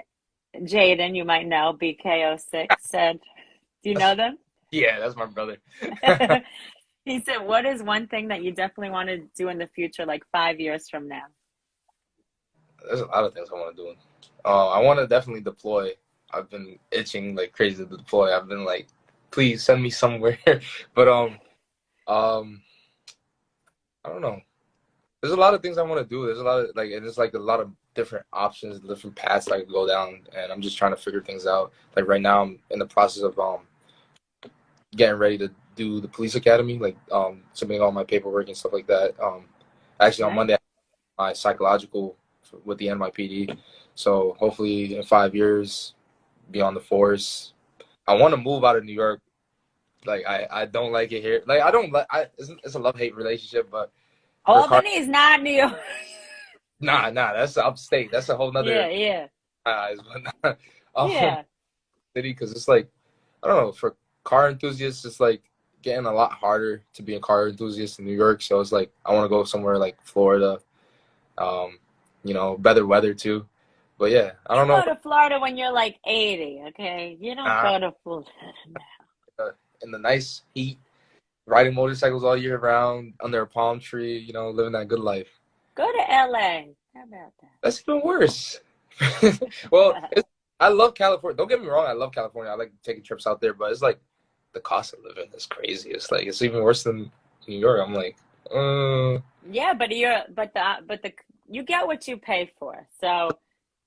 Speaker 1: you might know, BKO6 said, do you know them?
Speaker 2: Yeah, that's my brother.
Speaker 1: He said, what is one thing that you definitely want to do in the future, like 5 years from now?
Speaker 2: There's a lot of things I want to do. I want to definitely deploy. I've been itching like crazy to deploy. I've been like, please send me somewhere. But um, I don't know. there's a lot of things I want to do. There's a lot of like, and there's like a lot of different options, different paths I could go down, and I'm just trying to figure things out. Like right now, I'm in the process of getting ready to do the police academy, like submitting all my paperwork and stuff like that. Actually on
Speaker 1: Nice.
Speaker 2: Monday, my psychological with the NYPD. So hopefully in 5 years, be on the force. I want to move out of New York. Like I don't like it here. Like I don't like it's a love-hate relationship, but work hard.
Speaker 1: Albany is not New York.
Speaker 2: Nah, that's upstate. That's a whole nother
Speaker 1: Yeah.
Speaker 2: eyes, but
Speaker 1: Yeah.
Speaker 2: city because it's like I don't know for car enthusiasts, it's like getting a lot harder to be a car enthusiast in New York. So it's like I want to go somewhere like Florida, better weather too. But yeah, I
Speaker 1: You
Speaker 2: don't know.
Speaker 1: go to Florida when you're like 80, okay? You don't
Speaker 2: Uh,
Speaker 1: go to Florida.
Speaker 2: in the nice heat, riding motorcycles all year round under a palm tree, living that good life.
Speaker 1: Go to LA. How about
Speaker 2: That's even worse. Well,
Speaker 1: that?
Speaker 2: I love California. Don't get me wrong. I love California. I like taking trips out there, but it's like the cost of living is crazy. It's like it's even worse than New York. I'm like,
Speaker 1: Yeah, but you get what you pay for. So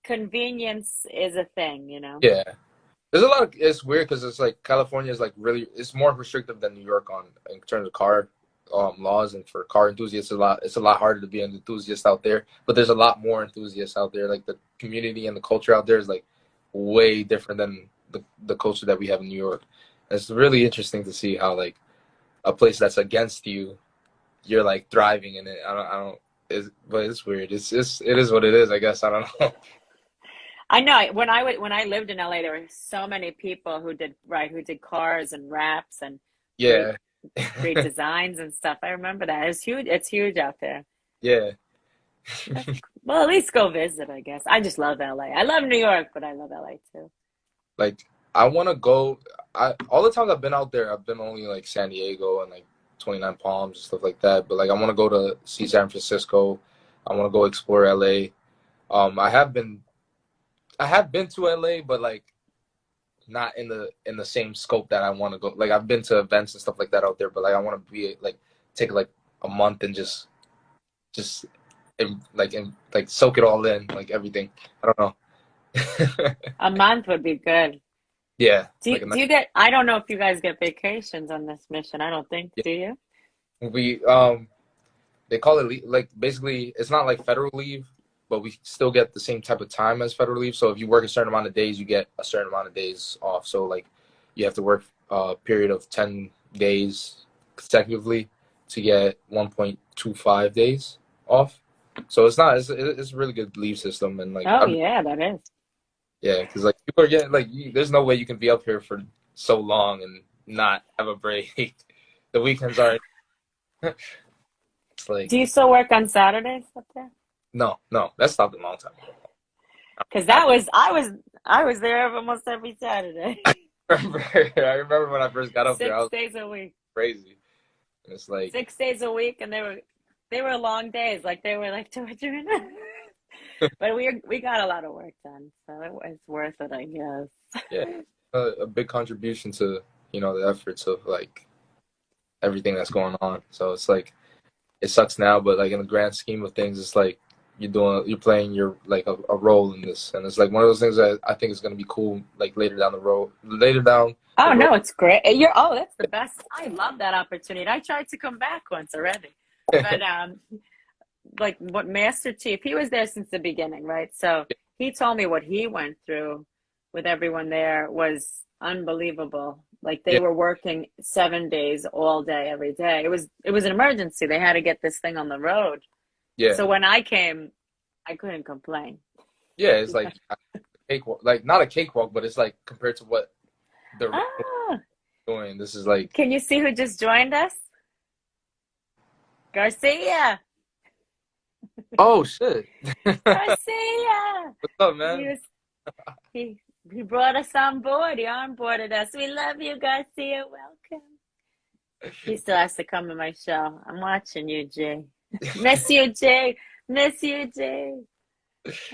Speaker 1: convenience is a thing, you know.
Speaker 2: yeah. There's a lot of it's weird because it's like California is like really it's more restrictive than New York on in terms of car laws and for car enthusiasts it's a lot harder to be an enthusiast out there. But there's a lot more enthusiasts out there. Like the community and the culture out there is like way different than the culture that we have in New York. And it's really interesting to see how like a place that's against you, you're like thriving in it. But it's weird. It is what it is. I guess I don't know.
Speaker 1: I know when I lived in LA, there were so many people who did cars and wraps and great
Speaker 2: Yeah.
Speaker 1: great designs and stuff. I remember that. It's huge. It's huge out there.
Speaker 2: Yeah.
Speaker 1: Well, at least go visit, I guess. I just love LA. I love New York, but I love LA too.
Speaker 2: Like I want to go. All the times I've been out there, I've been only like San Diego and like 29 Palms and stuff like that. But like I want to go to see San Francisco. I want to go explore LA. I have been to LA, but like not in the same scope that I want to go. Like I've been to events and stuff like that out there, but like I want to be like take like a month and just and soak it all in, like everything. I don't know.
Speaker 1: A month would be good.
Speaker 2: Yeah,
Speaker 1: Do you get? I don't know if you guys get vacations on this mission. I don't think.
Speaker 2: yeah.
Speaker 1: Do you?
Speaker 2: We they call it like basically it's not like federal leave, but we still get the same type of time as federal leave. So if you work a certain amount of days, you get a certain amount of days off. So like you have to work a period of 10 days consecutively to get 1.25 days off. So it's a really good leave system and like
Speaker 1: Oh yeah, that is.
Speaker 2: yeah, because like people are getting like there's no way you can be up here for so long and not have a break. The weekends are it's like
Speaker 1: Do you still work on Saturdays up there?
Speaker 2: no, that stopped a long time ago.
Speaker 1: Because
Speaker 2: I
Speaker 1: I was there almost every Saturday.
Speaker 2: I remember when I first got up there, I
Speaker 1: Six
Speaker 2: was
Speaker 1: days a week.
Speaker 2: crazy. And it's like
Speaker 1: 6 days a week, and they were long days. Like they were like torturing. But we got a lot of work done, so it was worth it, I guess.
Speaker 2: yeah, a big contribution to the efforts of like everything that's going on. So it's like it sucks now, but like in the grand scheme of things, it's like you're playing your like a role in this, and it's like one of those things that I think is going to be cool like later down the road.
Speaker 1: Oh no, it's great. That's the best. I love that opportunity. I tried to come back once already, but like what Master Chief, he was there since the beginning, right? So he told me what he went through with everyone there was unbelievable. Like they
Speaker 2: Yeah,
Speaker 1: were working 7 days all day, every day. It was an emergency. They had to get this thing on the road.
Speaker 2: yeah,
Speaker 1: So when I came, I couldn't complain.
Speaker 2: yeah. It's like a cakewalk, like not a cakewalk, but it's like compared to what they're
Speaker 1: Ah,
Speaker 2: doing. This is like
Speaker 1: can you see who just joined us? Garcia.
Speaker 2: oh shit.
Speaker 1: Garcia.
Speaker 2: What's up,
Speaker 1: He
Speaker 2: man?
Speaker 1: was he brought us on board. He onboarded us. We love you, Garcia. Welcome. He still has to come to my show. I'm watching you, Jay. Miss you, Jay. Miss you, Jay.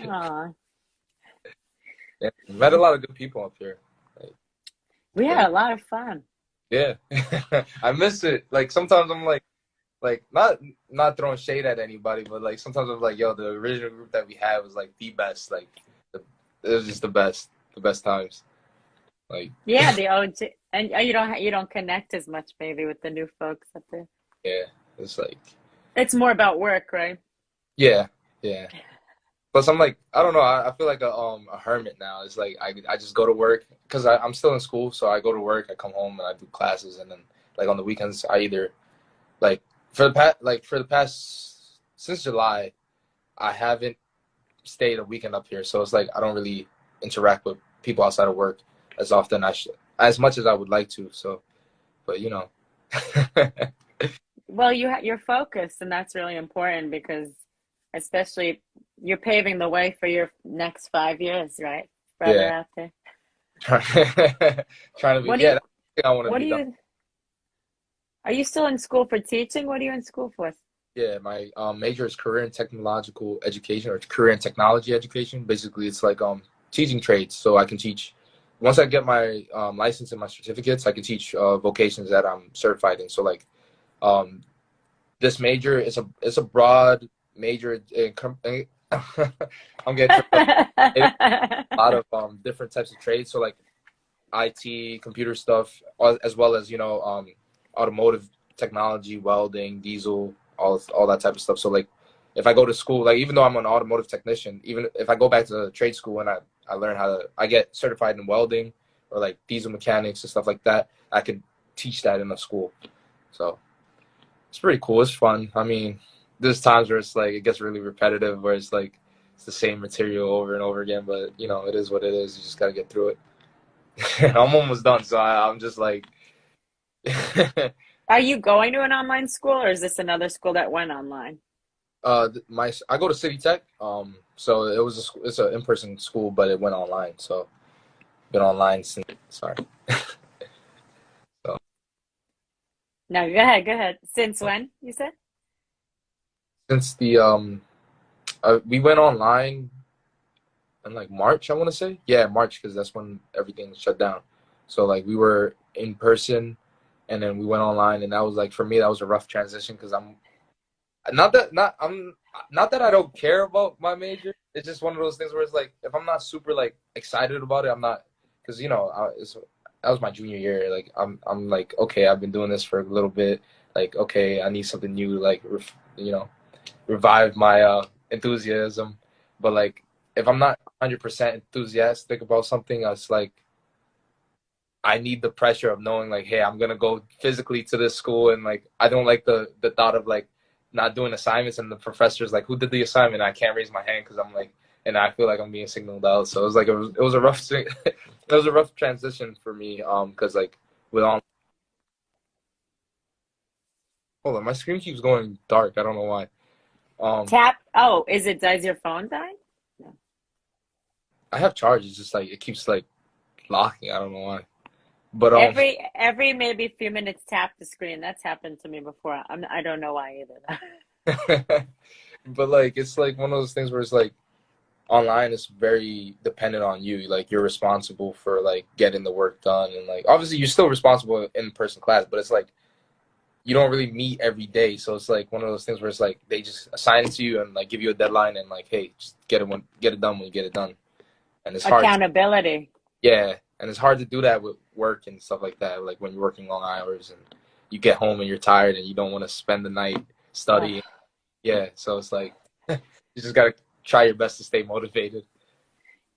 Speaker 1: Aw.
Speaker 2: Yeah, met a lot of good people up here. Like,
Speaker 1: We had a lot of fun.
Speaker 2: yeah, I miss it. Like sometimes I'm like, like not throwing shade at anybody, but like sometimes I'm like, yo, the original group that we had was like the best. Like it was just the best times. Like
Speaker 1: Yeah, the OG, and you don't connect as much maybe with the new folks up there.
Speaker 2: yeah, it's like
Speaker 1: It's more about work, right?
Speaker 2: yeah, yeah. Plus, I'm like, I don't know. I feel like a hermit now. It's like I just go to work because I'm still in school, so I go to work, I come home, and I do classes, and then like on the weekends, I either like for the past since July, I haven't stayed a weekend up here, so it's like I don't really interact with people outside of work as often as much as I would like to. So, but you know,
Speaker 1: Well, you're focused, and that's really important because, especially, you're paving the way for your next 5 years, right? Brother
Speaker 2: yeah,
Speaker 1: out there.
Speaker 2: trying to be
Speaker 1: What do
Speaker 2: yeah.
Speaker 1: you,
Speaker 2: That's the thing I want to
Speaker 1: what do
Speaker 2: be done.
Speaker 1: you, are you still in school for teaching? What are you in school for?
Speaker 2: Yeah, my major is career and technological education or career and technology education. Basically, it's like teaching trades. So I can teach once I get my license and my certificates, I can teach vocations that I'm certified in. So like um, this major is a broad major. I'm getting tripped up. It's a lot of different types of trades. So like IT, computer stuff, as well as automotive technology, welding, diesel, all that type of stuff. So like, if I go to school, like even though I'm an automotive technician, even if I go back to trade school and I learn I get certified in welding or like diesel mechanics and stuff like that, I could teach that in a school. So it's pretty cool. It's fun. I mean, there's times where it's like it gets really repetitive, where it's like it's the same material over and over again. But it is what it is. You just gotta get through it. I'm almost done, so I'm just like,
Speaker 1: Are you going to an online school, or is this another school that went online?
Speaker 2: I go to City Tech, so it's an in-person school, but it went online, so been online since. Sorry, so
Speaker 1: No, go ahead, go ahead. Since when, you said?
Speaker 2: since the we went online in like March, I want to say, yeah, March, because that's when everything shut down. So like we were in person, and then we went online, and that was like for me that was a rough transition because I'm not that I don't care about my major. It's just one of those things where it's like if I'm not super like excited about it, I'm not because that was my junior year. Like I'm like okay, I've been doing this for a little bit. Like okay, I need something new. Like revive my enthusiasm. But like if I'm not 100% enthusiastic about something, it's like I need the pressure of knowing like, hey, I'm gonna go physically to this school, and like I don't like the thought of like not doing assignments, and the professor's like, who did the assignment? I can't raise my hand because I'm like, and I feel like I'm being signaled out. So it was like it was a rough it was a rough transition for me because like with all hold on, my screen keeps going dark. I don't know why. Um,
Speaker 1: Tap. Oh, does your phone die? No.
Speaker 2: I have charge. It's just like it keeps like locking. I don't know why. But
Speaker 1: Every maybe few minutes tap the screen. That's happened to me before. I don't know why either.
Speaker 2: but like it's like one of those things where it's like online is very dependent on you. Like you're responsible for like getting the work done, and like obviously you're still responsible in person class, but it's like you don't really meet every day. So it's like one of those things where it's like they just assign it to you and like give you a deadline and like, hey, just get it done when you get it done. And it's hard.
Speaker 1: Accountability.
Speaker 2: Yeah, and it's hard to do that with work and stuff like that. Like when you're working long hours and you get home and you're tired and you don't want to spend the night
Speaker 1: Ugh.
Speaker 2: studying. Yeah, so it's like you just gotta try your best to stay motivated.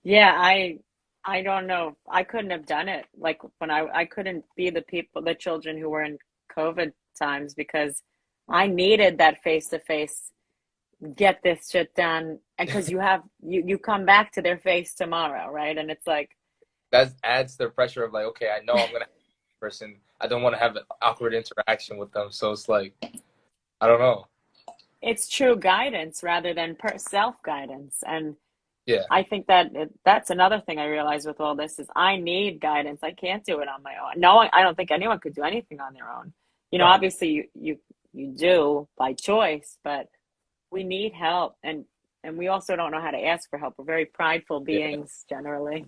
Speaker 1: Yeah, I don't know. I couldn't have done it. Like when I couldn't be the children who were in COVID times because I needed that face to face, get this shit done. And because you come back to their face tomorrow, right? And it's like,
Speaker 2: That adds the pressure of like, okay, I know I'm gonna have this person. I don't want to have an awkward interaction with them. So it's like, I don't know.
Speaker 1: it's true guidance rather than self-guidance. And
Speaker 2: Yeah,
Speaker 1: I think that's another thing I realized with all this is I need guidance. I can't do it on my own. No one, I don't think anyone could do anything on their own.
Speaker 2: no,
Speaker 1: Obviously you do by choice, but we need help, and we also don't know how to ask for help. We're very prideful
Speaker 2: yeah.
Speaker 1: beings generally.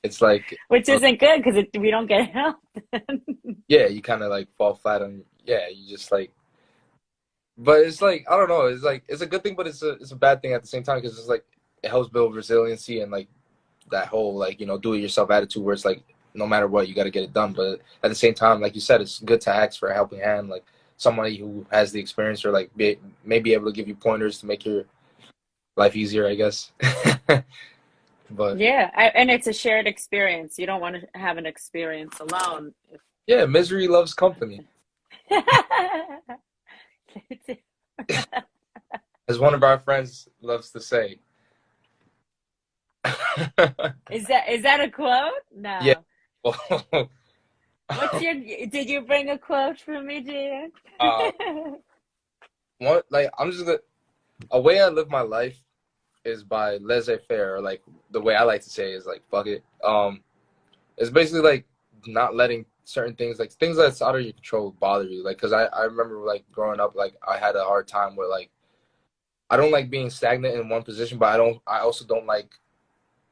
Speaker 2: It's like,
Speaker 1: Which isn't good because we don't get help.
Speaker 2: yeah, you kind of like fall flat on, yeah, you just like, but it's like, I don't know, it's like, it's a good thing, but it's a bad thing at the same time, because it's like, it helps build resiliency and like that whole like, do it yourself attitude where it's like, no matter what, you got to get it done. But at the same time, like you said, it's good to ask for a helping hand, like somebody who has the experience, or like may be able to give you pointers to make your life easier, I guess. But
Speaker 1: Yeah, and it's a shared experience. You don't want to have an experience alone.
Speaker 2: yeah, misery loves company, as one of our friends loves to say.
Speaker 1: Is that a quote?
Speaker 2: Yeah.
Speaker 1: No.
Speaker 2: Well,
Speaker 1: Did you bring a quote for me, Jan?
Speaker 2: uh, I'm just a way I live my life is by laissez-faire, or like the way I like to say is like fuck it. It's basically like not letting certain things, like things that's out of your control, bother you. Like, cause I remember like growing up, like I had a hard time with like, I don't like being stagnant in one position, but I also don't like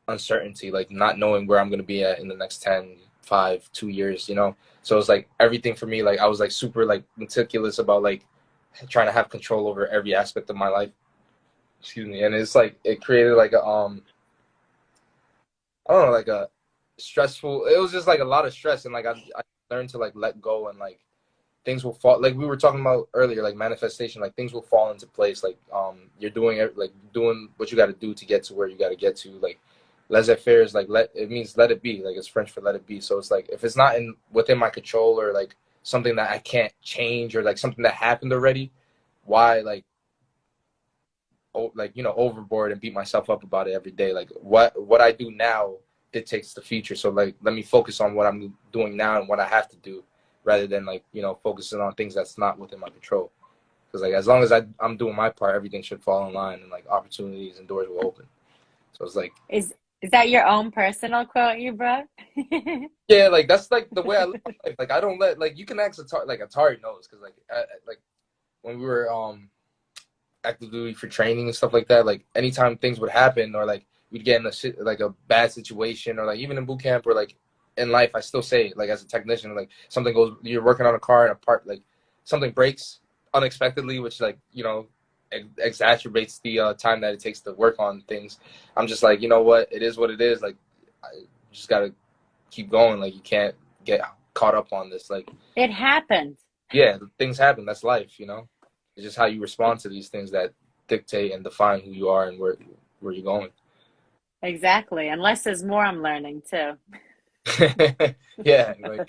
Speaker 2: uncertainty, like not knowing where I'm going to be at in the next 10, 5, 2 years, So it's like everything for me, like I was like super like meticulous about like trying to have control over every aspect of my life. Excuse me. And it's like, it created like a, I don't know, like a stressful, it was just like a lot of stress. And like, I learned to like let go, and like things will fall, like we were talking about earlier, like manifestation, like things will fall into place. Like, you're doing it, like doing what you got to do to get to where you got to get to. Like laissez-faire is like, it means let it be, like it's French for let it be. So it's like, if it's not within my control, or like something that I can't change, or like something that happened already, why like overboard and beat myself up about it every day? Like what I do now dictates the future. So like, let me focus on what I'm doing now and what I have to do, rather than like, focusing on things that's not within my control. Because like, as long as I'm doing my part, everything should fall in line, and like opportunities and doors will open. So it's like,
Speaker 1: Is that your own personal quote you brought?
Speaker 2: yeah, like that's like the way I live my life. Like I don't let, like, you can ask Atari knows, because like when we were active duty for training and stuff like that, like anytime things would happen, or like we'd get in a bad situation, or like even in boot camp, or like in life, I still say it, like as a technician, like something goes, you're working on a car and a part, like something breaks unexpectedly, which like, exacerbates the time that it takes to work on things. I'm just like, you know what, it is what it is. Like, I just gotta keep going. Like, you can't get caught up on this. Like,
Speaker 1: It happened.
Speaker 2: yeah, things happen. That's life. It's just how you respond to these things that dictate and define who you are and where you're going.
Speaker 1: Exactly. Unless there's more I'm learning too.
Speaker 2: Yeah, like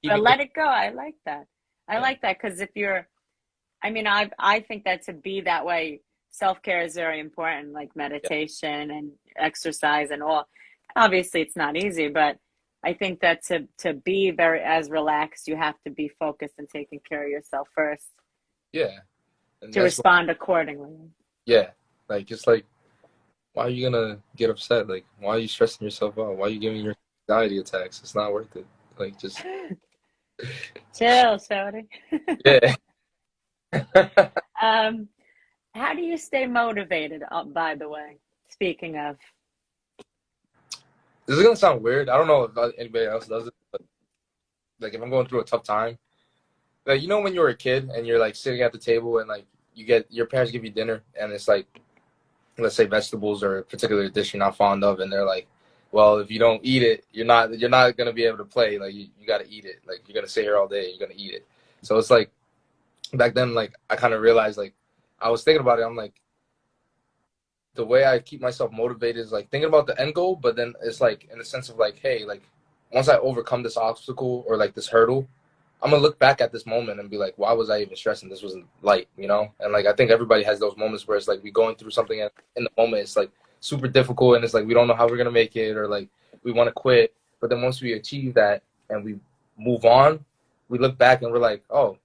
Speaker 2: keep
Speaker 1: But
Speaker 2: it.
Speaker 1: let it go. I like that. I
Speaker 2: Yeah,
Speaker 1: like that because I think that to be that way, self-care is very important, like
Speaker 2: yeah,
Speaker 1: meditation and exercise and all. Obviously, it's not easy, but I think that to be very as relaxed, you have to be focused and taking care of yourself first
Speaker 2: yeah. And
Speaker 1: to
Speaker 2: that's what.
Speaker 1: respond accordingly.
Speaker 2: Yeah, like it's like, why are you gonna get upset? Like, why are you stressing yourself out? Why are you giving your anxiety attacks? It's not worth it. Like, just
Speaker 1: Chill, Shorty.
Speaker 2: yeah.
Speaker 1: Um, how do you stay motivated, by the way? Speaking of,
Speaker 2: This is gonna sound weird. I don't know if anybody else does it, but like if I'm going through a tough time, like when you were a kid and you're like sitting at the table, and like you get your parents give you dinner, and it's like, let's say vegetables or a particular dish you're not fond of, and they're like, well, if you don't eat it, you're not gonna be able to play. Like, you got to eat it. Like, you're gonna sit here all day, you're gonna eat it. So it's like, back then, like I kind of realized, like I was thinking about it. I'm like, the way I keep myself motivated is like thinking about the end goal, but then it's like in the sense of like, hey, like once I overcome this obstacle or like this hurdle, I'm gonna look back at this moment and be like, why was I even stressing? This wasn't light. And like, I think everybody has those moments where it's like we going through something, and in the moment it's like super difficult, and it's like we don't know how we're gonna make it, or like we want to quit. But then once we achieve that and we move on, we look back and we're like, oh,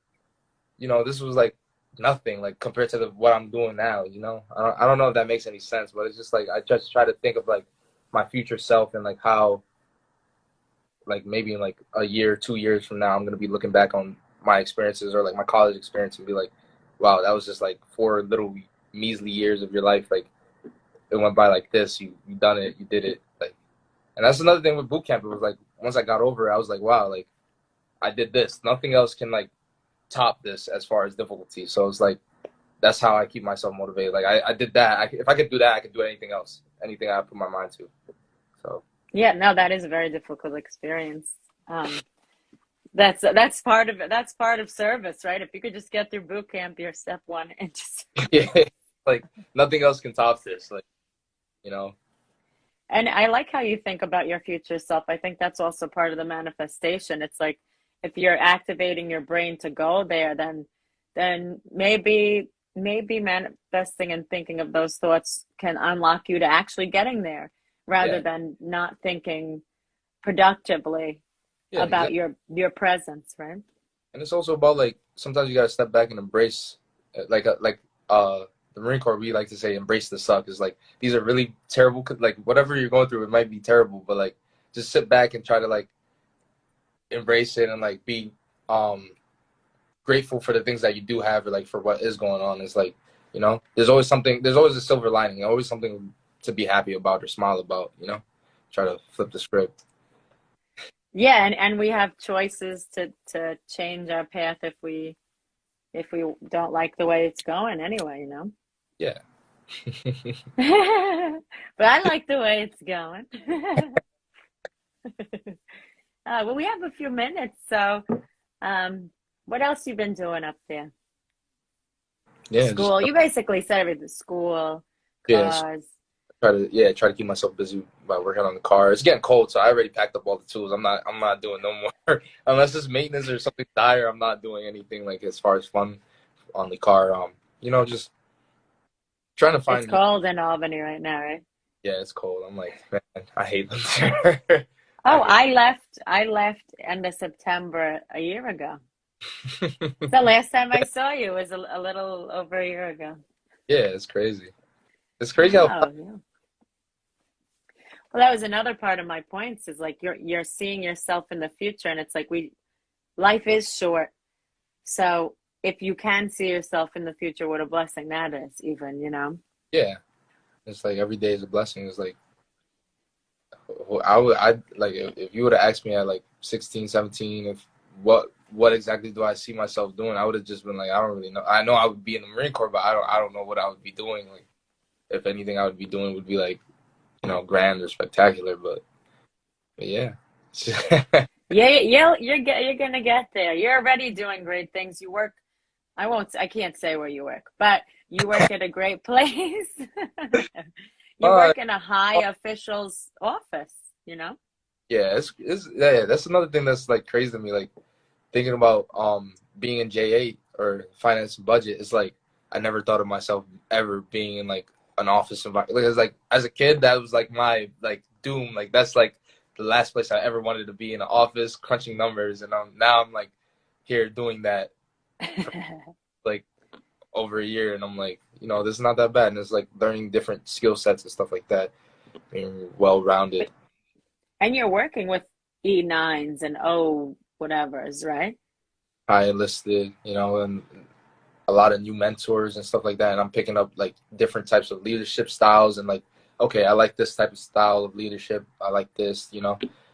Speaker 2: this was like nothing, like compared to what I'm doing now. I don't know if that makes any sense, but it's just like I just try to think of like my future self, and like how, like maybe in like a year, 2 years from now, I'm gonna be looking back on my experiences, or like my college experience, and be like, wow, that was just like 4 little measly years of your life. Like, it went by like this. You done it. You did it. Like, And that's another thing with boot camp. It was like once I got over it, I was like, wow, like I did this. Nothing else can like top this as far as difficulty. So it's like that's how I keep myself motivated. Like I did that. If I could do that, I could do anything else. Anything I put my mind to. So
Speaker 1: Yeah, no, that is a very difficult experience. That's part of it. That's part of service, right? If you could just get through boot camp, you're step one, and just
Speaker 2: yeah, like nothing else can top this. Like you know.
Speaker 1: and I like how you think about your future self. I think that's also part of the manifestation. It's like if you're activating your brain to go there, then maybe manifesting and thinking of those thoughts can unlock you to actually getting there rather
Speaker 2: Yeah,
Speaker 1: than not thinking productively
Speaker 2: yeah,
Speaker 1: about
Speaker 2: exactly.
Speaker 1: your presence, right?
Speaker 2: And it's also about like sometimes you gotta step back and embrace, like the Marine Corps we like to say embrace the suck is like these are really terrible like whatever you're going through it might be terrible but like just sit back and try to like embrace it and like be um grateful for the things that you do have or like for what is going on. It's like there's always something, there's always a silver lining, always something to be happy about or smile about. Try to flip the script.
Speaker 1: Yeah, and we have choices to change our path if we don't like the way it's going anyway, you know.
Speaker 2: Yeah.
Speaker 1: But I like the way it's going. Well, we have a few minutes, so what else you been doing up there?
Speaker 2: Yeah, just
Speaker 1: School. You basically said everything. School,
Speaker 2: yeah,
Speaker 1: cars.
Speaker 2: try to keep myself busy by working on the car. It's getting cold, so I already packed up all the tools. I'm not doing no more unless it's maintenance or something dire. I'm not doing anything like as far as fun on the car. Just trying to
Speaker 1: It's
Speaker 2: find.
Speaker 1: cold in Albany right now, right?
Speaker 2: Yeah, it's cold. I'm like, man, I hate winter. I
Speaker 1: Oh,
Speaker 2: hate.
Speaker 1: I left end of September a year ago. The last time I saw you was a little over a year ago.
Speaker 2: Yeah, it's crazy. It's crazy how
Speaker 1: Oh, yeah. Well, that was another part of my points is like you're seeing yourself in the future, and it's like life is short. So if you can see yourself in the future, what a blessing that is, even, you know?
Speaker 2: yeah. It's like every day is a blessing. It's like I like if you would have asked me at like 16, 17, if what exactly do I see myself doing, I would have just been like, I don't really know. I know I would be in the Marine Corps, but I don't know what I would be doing. Like if anything I would be doing would be like, grand or spectacular, but yeah.
Speaker 1: Yeah, you're gonna get there. You're already doing great things. You work, I can't say where you work, but you work at a great place. You
Speaker 2: uh,
Speaker 1: work in a high official's office, you know?
Speaker 2: yeah, yeah, that's another thing that's like crazy to me. Like thinking about being in J8 or finance and budget, it's like I never thought of myself ever being in like an office environment. Like it's like as a kid, that was like my like doom. Like that's like the last place I ever wanted to be, in an office crunching numbers, and now I'm like here doing that for like over a year, and I'm like, this is not that bad, and it's like learning different skill sets and stuff like that, being well rounded.
Speaker 1: And you're working with E9s and O whatevers, right?
Speaker 2: High enlisted, and a lot of new mentors and stuff like that, and I'm picking up like different types of leadership styles, and like, okay, I like this type of style of leadership, I like this,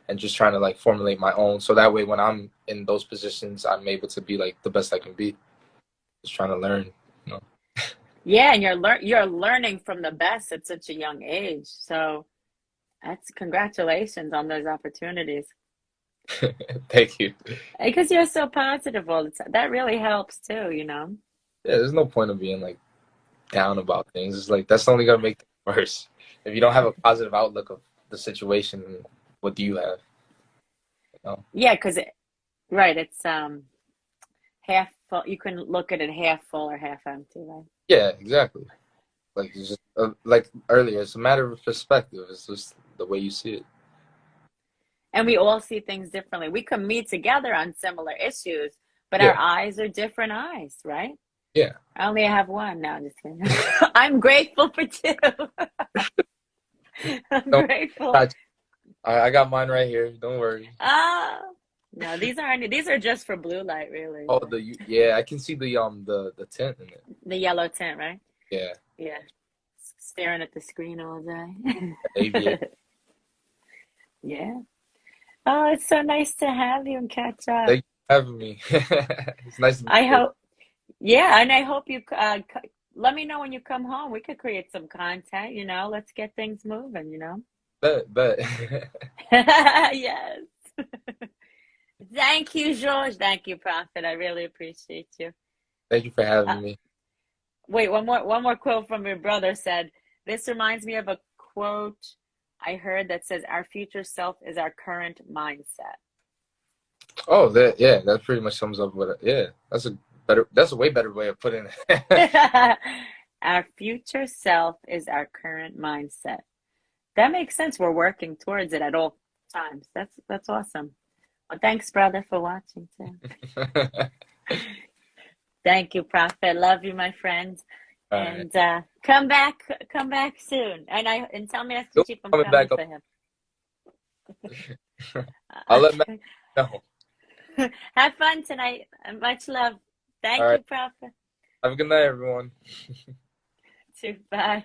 Speaker 2: and just trying to like formulate my own, so that way when I'm in those positions I'm able to be like the best I can be. Just trying to learn, you know.
Speaker 1: Yeah, and you're learning from the best at such a young age. So that's congratulations on those opportunities.
Speaker 2: Thank you.
Speaker 1: Because you're so positive all the time. That really helps too, you know?
Speaker 2: Yeah, there's no point of being like down about things. It's like that's only gonna make things worse. If you don't have a positive outlook of the situation, what do you have? You know?
Speaker 1: Yeah, because right, it's half full. You can look at it half full or half empty, right?
Speaker 2: Yeah, exactly. Like it's just like earlier, it's a matter of perspective. It's just the way you see it.
Speaker 1: And we all see things differently. We can meet together on similar issues, but our
Speaker 2: Yeah,
Speaker 1: eyes are different eyes, right?
Speaker 2: yeah.
Speaker 1: I only have one now. Just kidding. I'm grateful for two. I'm
Speaker 2: No,
Speaker 1: grateful.
Speaker 2: I got mine right here. Don't worry.
Speaker 1: Ah, no, these are just for blue light, really.
Speaker 2: Oh,
Speaker 1: But
Speaker 2: yeah, I can see the tint in it.
Speaker 1: the yellow tint, right?
Speaker 2: Yeah,
Speaker 1: Yeah. Staring at the screen all day.
Speaker 2: aviator.
Speaker 1: Yeah. Oh, it's so nice to have you and catch up.
Speaker 2: Thank you for having me. It's nice to meet
Speaker 1: I
Speaker 2: you.
Speaker 1: hope, yeah, and I hope you let me know when you come home. We could create some content, Let's get things moving.
Speaker 2: Bet.
Speaker 1: Yes. Thank you, George. Thank you, Prophet. I really appreciate you.
Speaker 2: Thank you for
Speaker 1: Uh,
Speaker 2: having me.
Speaker 1: Wait, one more quote from your brother said, this reminds me of a quote I heard that says, our future self is our current mindset.
Speaker 2: Oh, that pretty much sums up yeah, that's a way better way of putting it.
Speaker 1: Our future self is our current mindset. That makes sense. We're working towards it at all times. That's awesome. Well, thanks, brother, for watching too. Thank you, Prophet. Love you, my friends.
Speaker 2: All right.
Speaker 1: And come back soon. And tell me to
Speaker 2: You'll be
Speaker 1: keep them
Speaker 2: coming
Speaker 1: coming
Speaker 2: back
Speaker 1: for
Speaker 2: up.
Speaker 1: him.
Speaker 2: I'll let Matt
Speaker 1: Okay.
Speaker 2: know.
Speaker 1: Have fun tonight. And much love.
Speaker 2: All
Speaker 1: Thank
Speaker 2: right.
Speaker 1: you, Prophet.
Speaker 2: Have a good night, everyone.
Speaker 1: Bye.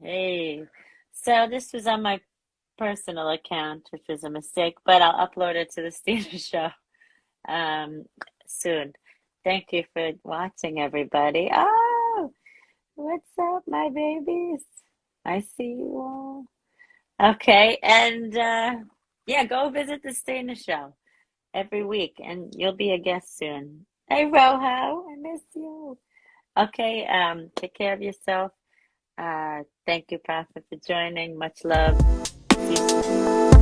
Speaker 1: Hey. So this was on my personal account, which was a mistake, but I'll upload it to the Stina Show soon. Thank you for watching, everybody. Oh, what's up, my babies? I see you all. Okay, and yeah, go visit the Stina Show every week, and you'll be a guest soon. Hey, Rojo, I miss you. Okay, take care of yourself. Thank you, Prophet, for joining. Much love. See you soon.